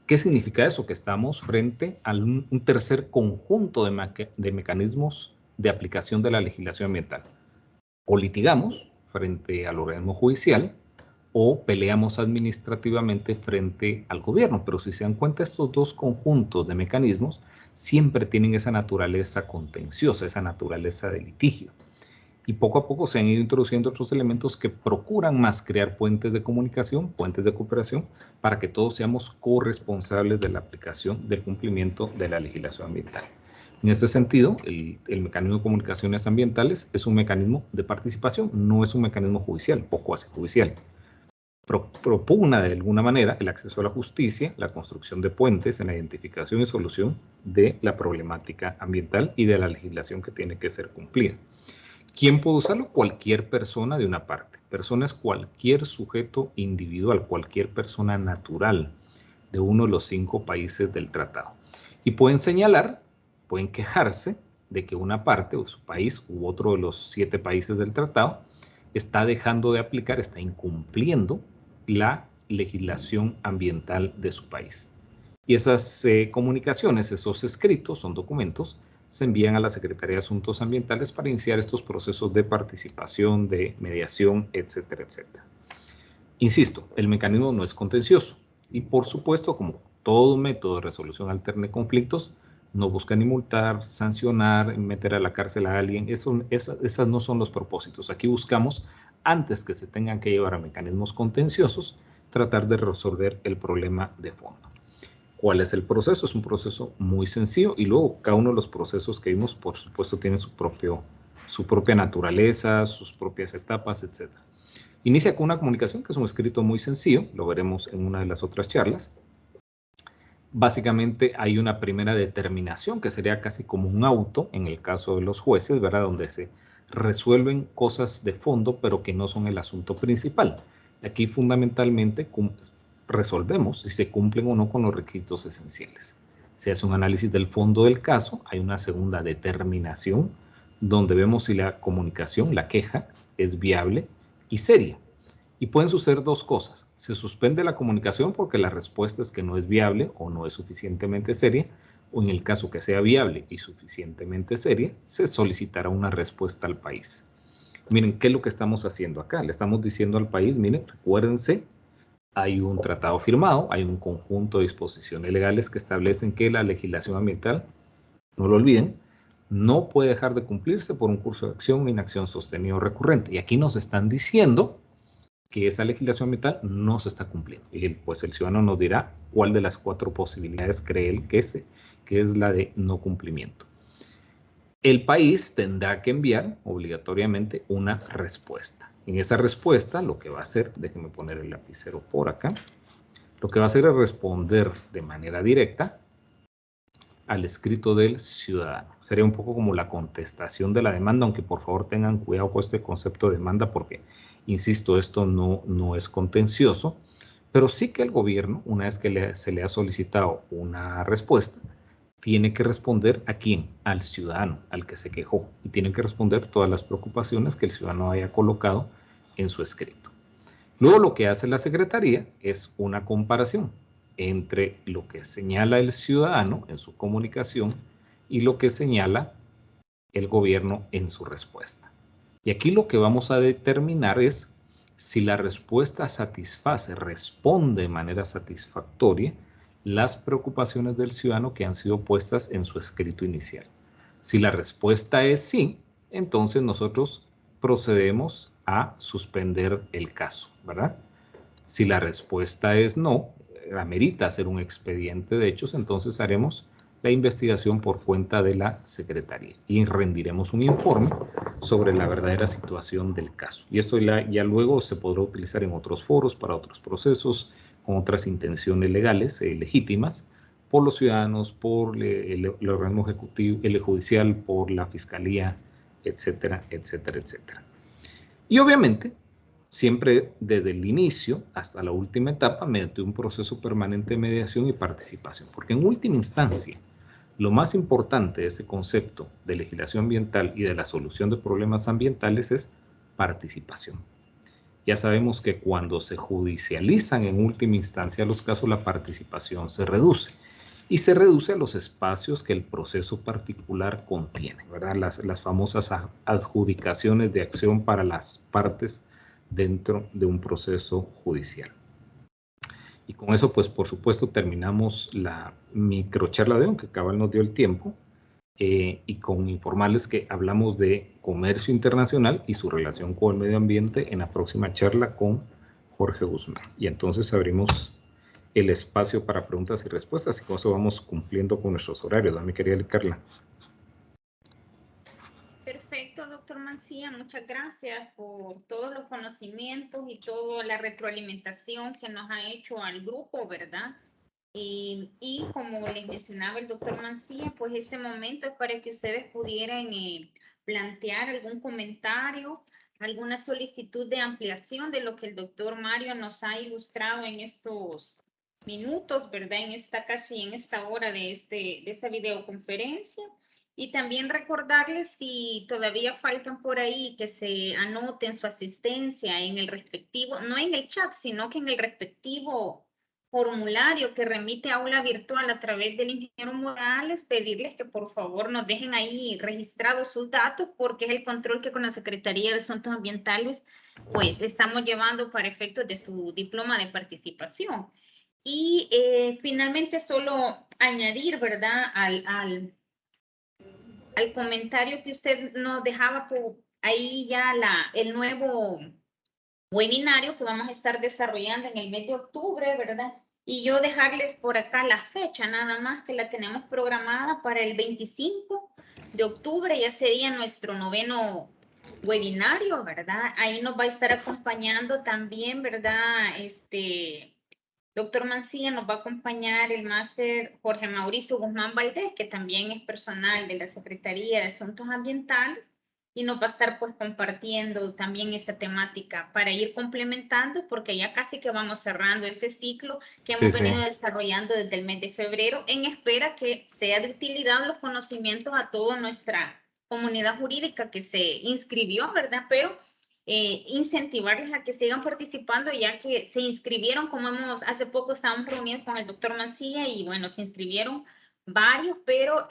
¿Qué significa eso? Que estamos frente a un tercer conjunto de mecanismos de aplicación de la legislación ambiental. O litigamos frente al organismo judicial, o peleamos administrativamente frente al gobierno. Pero si se dan cuenta, estos dos conjuntos de mecanismos siempre tienen esa naturaleza contenciosa, esa naturaleza de litigio. Y poco a poco se han ido introduciendo otros elementos que procuran más crear puentes de comunicación, puentes de cooperación, para que todos seamos corresponsables de la aplicación, del cumplimiento de la legislación ambiental. En este sentido, el mecanismo de comunicaciones ambientales es un mecanismo de participación, no es un mecanismo judicial o cuasi judicial. Propugna de alguna manera el acceso a la justicia, la construcción de puentes en la identificación y solución de la problemática ambiental y de la legislación que tiene que ser cumplida. ¿Quién puede usarlo? Cualquier persona de una parte. Persona es cualquier sujeto individual, cualquier persona natural de uno de los 5 países del tratado. Y pueden señalar, pueden quejarse de que una parte o su país u otro de los 7 países del tratado está dejando de aplicar, está incumpliendo la legislación ambiental de su país. Y esas comunicaciones, esos escritos, son documentos, se envían a la Secretaría de Asuntos Ambientales para iniciar estos procesos de participación, de mediación, etcétera, etcétera. Insisto, el mecanismo no es contencioso y, por supuesto, como todo método de resolución alterna de conflictos, no busca ni multar, sancionar, meter a la cárcel a alguien. Esas no son los propósitos. Aquí buscamos, antes que se tengan que llevar a mecanismos contenciosos, tratar de resolver el problema de fondo. ¿Cuál es el proceso? Es un proceso muy sencillo, y luego cada uno de los procesos que vimos, por supuesto, tiene su propia naturaleza, sus propias etapas, etc. Inicia con una comunicación, que es un escrito muy sencillo, lo veremos en una de las otras charlas. Básicamente hay una primera determinación, que sería casi como un auto, en el caso de los jueces, ¿verdad?, donde se resuelven cosas de fondo, pero que no son el asunto principal. Aquí fundamentalmente resolvemos si se cumplen o no con los requisitos esenciales. Se hace un análisis del fondo del caso, hay una segunda determinación donde vemos si la comunicación, la queja, es viable y seria. Y pueden suceder dos cosas. Se suspende la comunicación porque la respuesta es que no es viable o no es suficientemente seria, o en el caso que sea viable y suficientemente seria, se solicitará una respuesta al país. Miren, ¿qué es lo que estamos haciendo acá? Le estamos diciendo al país, miren, recuérdense, hay un tratado firmado, hay un conjunto de disposiciones legales que establecen que la legislación ambiental, no lo olviden, no puede dejar de cumplirse por un curso de acción o inacción sostenido o recurrente. Y aquí nos están diciendo que esa legislación ambiental no se está cumpliendo. Y pues el ciudadano nos dirá cuál de las 4 posibilidades cree él que es la de no cumplimiento. El país tendrá que enviar obligatoriamente una respuesta. En esa respuesta lo que va a hacer, déjenme poner el lapicero por acá, lo que va a hacer es responder de manera directa al escrito del ciudadano. Sería un poco como la contestación de la demanda, aunque por favor tengan cuidado con este concepto de demanda porque, insisto, esto no es contencioso, pero sí que el gobierno, una vez que se le ha solicitado una respuesta, tiene que responder a quién, al ciudadano, al que se quejó, y tiene que responder todas las preocupaciones que el ciudadano haya colocado en su escrito. Luego lo que hace la Secretaría es una comparación entre lo que señala el ciudadano en su comunicación y lo que señala el gobierno en su respuesta. Y aquí lo que vamos a determinar es si la respuesta satisface, responde de manera satisfactoria las preocupaciones del ciudadano que han sido puestas en su escrito inicial. Si la respuesta es sí, entonces nosotros procedemos a suspender el caso, ¿verdad? Si la respuesta es no, amerita hacer un expediente de hechos, entonces haremos la investigación por cuenta de la Secretaría y rendiremos un informe sobre la verdadera situación del caso. Y esto ya luego se podrá utilizar en otros foros, para otros procesos, con otras intenciones legales legítimas, por los ciudadanos, por el organismo ejecutivo, el judicial, por la fiscalía, etcétera, etcétera, etcétera. Y obviamente, siempre desde el inicio hasta la última etapa, mediante un proceso permanente de mediación y participación. Porque en última instancia, lo más importante de ese concepto de legislación ambiental y de la solución de problemas ambientales es participación. Ya sabemos que cuando se judicializan en última instancia los casos, la participación se reduce. Y se reduce a los espacios que el proceso particular contiene, ¿verdad? Las famosas adjudicaciones de acción para las partes dentro de un proceso judicial. Y con eso, pues, por supuesto, terminamos la microcharla de hoy, que cabal nos dio el tiempo, y con informarles que hablamos de comercio internacional y su relación con el medio ambiente en la próxima charla con Jorge Guzmán. Y entonces abrimos el espacio para preguntas y respuestas, y con eso vamos cumpliendo con nuestros horarios, ¿no, mi querida Carla? Perfecto, doctor Mancía, muchas gracias por todos los conocimientos y toda la retroalimentación que nos ha hecho al grupo, ¿verdad? Y como les mencionaba el doctor Mancía, pues este momento es para que ustedes pudieran plantear algún comentario, alguna solicitud de ampliación de lo que el doctor Mario nos ha ilustrado en estos minutos, ¿verdad? En esta hora de esta videoconferencia. Y también recordarles, si todavía faltan por ahí, que se anoten su asistencia en el respectivo, no en el chat, sino que en el respectivo formulario que remite Aula Virtual a través del ingeniero Morales, pedirles que por favor nos dejen ahí registrados sus datos, porque es el control que con la Secretaría de Asuntos Ambientales pues estamos llevando para efectos de su diploma de participación. Y finalmente solo añadir, ¿verdad? Al comentario que usted nos dejaba por ahí ya el nuevo webinario que vamos a estar desarrollando en el mes de octubre, ¿verdad? Y yo dejarles por acá la fecha, nada más que la tenemos programada para el 25 de octubre, ya sería nuestro 9º webinario, ¿verdad? Ahí nos va a estar acompañando también, ¿verdad? Doctor Mancía, nos va a acompañar el máster Jorge Mauricio Guzmán Valdés, que también es personal de la Secretaría de Asuntos Ambientales. y nos va a estar pues compartiendo también esta temática para ir complementando, porque ya casi que vamos cerrando este ciclo que hemos venido desarrollando desde el mes de febrero, en espera que sea de utilidad los conocimientos a toda nuestra comunidad jurídica que se inscribió, ¿verdad? Pero incentivarles a que sigan participando, ya que se inscribieron, como hace poco estábamos reunidos con el doctor Mancilla y bueno, se inscribieron varios, pero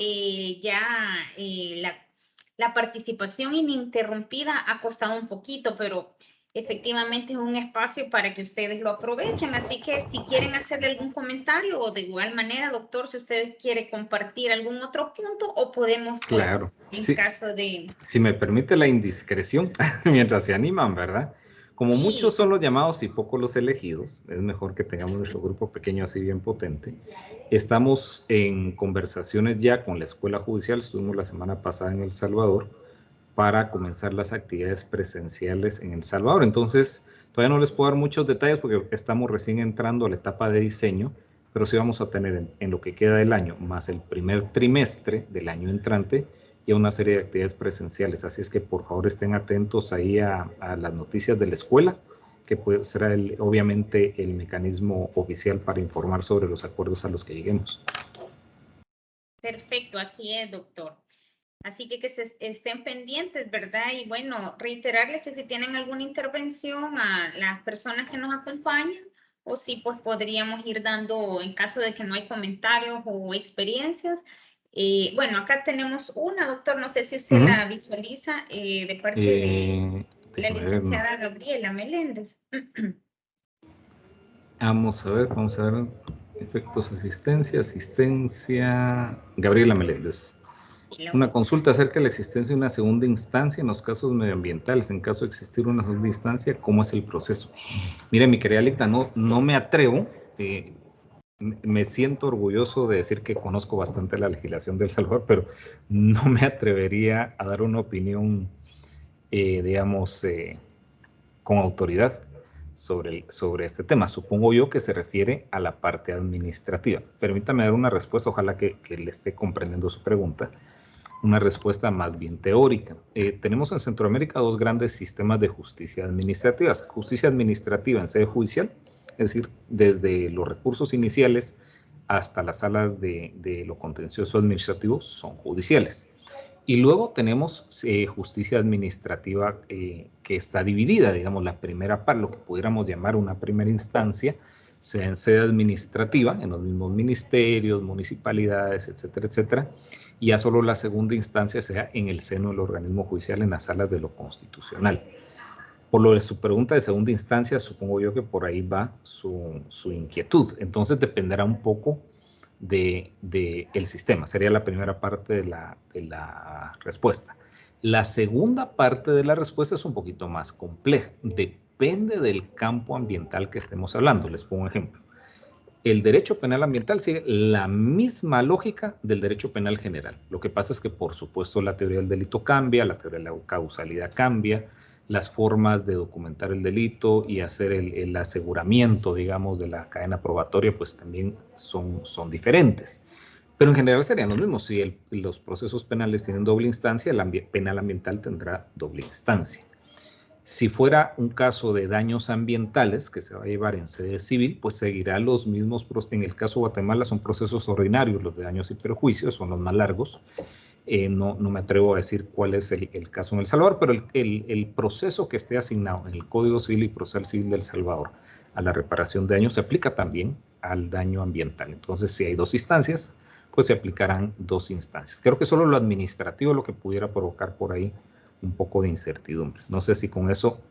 la participación ininterrumpida ha costado un poquito, pero efectivamente es un espacio para que ustedes lo aprovechen. Así que si quieren hacerle algún comentario o de igual manera, doctor, si ustedes quieren compartir algún otro punto o podemos, pues, claro, en sí, caso de... Si me permite la indiscreción, mientras se animan, ¿verdad? Como Sí. muchos son los llamados y pocos los elegidos, es mejor que tengamos nuestro grupo pequeño así bien potente. Estamos en conversaciones ya con la Escuela Judicial, estuvimos la semana pasada en El Salvador, para comenzar las actividades presenciales en El Salvador. Entonces, todavía no les puedo dar muchos detalles porque estamos recién entrando a la etapa de diseño, pero sí vamos a tener en lo que queda del año, más el primer trimestre del año entrante, y a una serie de actividades presenciales. Así es que por favor estén atentos ahí a las noticias de la escuela, que será obviamente el mecanismo oficial para informar sobre los acuerdos a los que lleguemos. Perfecto, así es, doctor. Así que se estén pendientes, ¿verdad? Y bueno, reiterarles que si tienen alguna intervención a las personas que nos acompañan, o si pues podríamos ir dando, en caso de que no hay comentarios o experiencias. Bueno, acá tenemos una, doctor, no sé si usted la visualiza, de parte de la licenciada Gabriela Meléndez. Vamos a ver, efectos asistencia, Gabriela Meléndez. Una consulta acerca de la existencia de una segunda instancia en los casos medioambientales. En caso de existir una segunda instancia, ¿cómo es el proceso? Mire, mi querida Lita, no me atrevo, me siento orgulloso de decir que conozco bastante la legislación de El Salvador, pero no me atrevería a dar una opinión, digamos, con autoridad sobre este tema. Supongo yo que se refiere a la parte administrativa. Permítame dar una respuesta, ojalá que le esté comprendiendo su pregunta. Una respuesta más bien teórica. Tenemos en Centroamérica dos grandes sistemas de justicia administrativa. Justicia administrativa en sede judicial, es decir, desde los recursos iniciales hasta las salas de lo contencioso administrativo son judiciales. Y luego tenemos justicia administrativa que está dividida, digamos, la primera parte, lo que pudiéramos llamar una primera instancia, sea en sede administrativa, en los mismos ministerios, municipalidades, etcétera, etcétera, y ya solo la segunda instancia sea en el seno del organismo judicial, en las salas de lo constitucional. Por lo de su pregunta de segunda instancia, supongo yo que por ahí va su inquietud. Entonces dependerá un poco de el sistema. Sería la primera parte de la respuesta. La segunda parte de la respuesta es un poquito más compleja. Depende del campo ambiental que estemos hablando. Les pongo un ejemplo. El derecho penal ambiental sigue la misma lógica del derecho penal general. Lo que pasa es que, por supuesto, la teoría del delito cambia, la teoría de la causalidad cambia, las formas de documentar el delito y hacer el aseguramiento, digamos, de la cadena probatoria, pues también son diferentes. Pero en general serían los mismos. Si los procesos penales tienen doble instancia, el penal ambiental tendrá doble instancia. Si fuera un caso de daños ambientales que se va a llevar en sede civil, pues seguirá los mismos. En el caso de Guatemala son procesos ordinarios, los de daños y perjuicios son los más largos. No me atrevo a decir cuál es el caso en El Salvador, pero el proceso que esté asignado en el Código Civil y Procesal Civil de El Salvador a la reparación de daños se aplica también al daño ambiental. Entonces, si hay dos instancias, pues se aplicarán dos instancias. Creo que solo lo administrativo es lo que pudiera provocar por ahí un poco de incertidumbre. No sé si con eso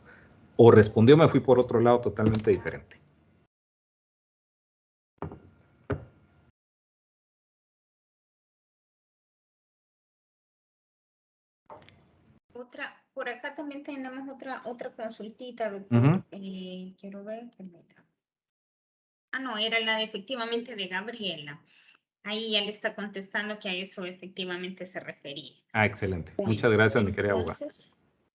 o respondió, me fui por otro lado totalmente diferente. Por acá también tenemos otra consultita, doctor. Quiero ver. No, era la efectivamente de Gabriela. Ahí ya le está contestando que a eso efectivamente se refería. Excelente. Muchas gracias, mi querida abogada.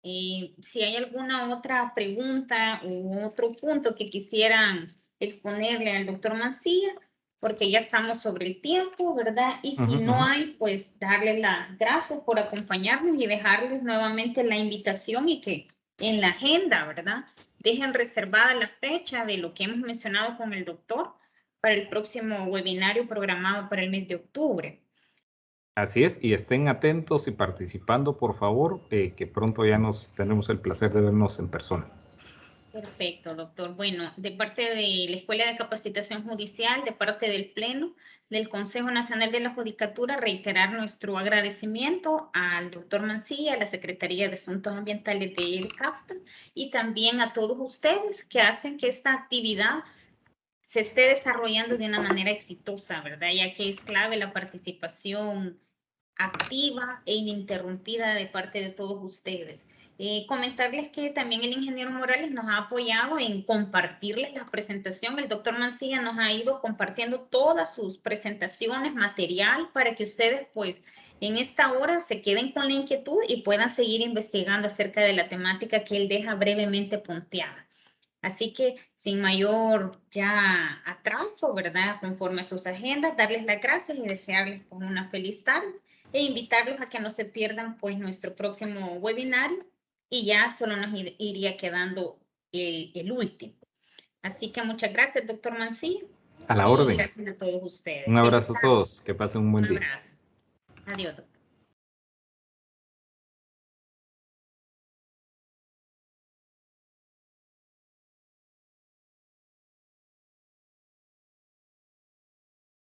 Si hay alguna otra pregunta o otro punto que quisieran exponerle al doctor Mancilla, porque ya estamos sobre el tiempo, ¿verdad? Y si no hay, pues darles las gracias por acompañarnos y dejarles nuevamente la invitación y que en la agenda, ¿verdad? Dejen reservada la fecha de lo que hemos mencionado con el doctor para el próximo webinario programado para el mes de octubre. Así es, y estén atentos y participando, por favor, que pronto ya nos tenemos el placer de vernos en persona. Perfecto, doctor. Bueno, de parte de la Escuela de Capacitación Judicial, de parte del Pleno, del Consejo Nacional de la Judicatura, reiterar nuestro agradecimiento al doctor Mancilla, a la Secretaría de Asuntos Ambientales de el CAFTA y también a todos ustedes que hacen que esta actividad se esté desarrollando de una manera exitosa, ¿verdad? Ya que es clave la participación activa e ininterrumpida de parte de todos ustedes. Comentarles que también el ingeniero Morales nos ha apoyado en compartirles la presentación. El doctor Mancilla nos ha ido compartiendo todas sus presentaciones, material, para que ustedes pues en esta hora se queden con la inquietud y puedan seguir investigando acerca de la temática que él deja brevemente punteada. Así que sin mayor ya atraso, ¿verdad? Conforme a sus agendas, darles las gracias y desearles pues, una feliz tarde e invitarlos a que no se pierdan pues nuestro próximo webinario y ya solo nos iría quedando el último. Así que muchas gracias, doctor Mancilla. A la orden. Gracias a todos ustedes. Un abrazo a todos. Que pasen un buen día. Un abrazo. Adiós, doctor.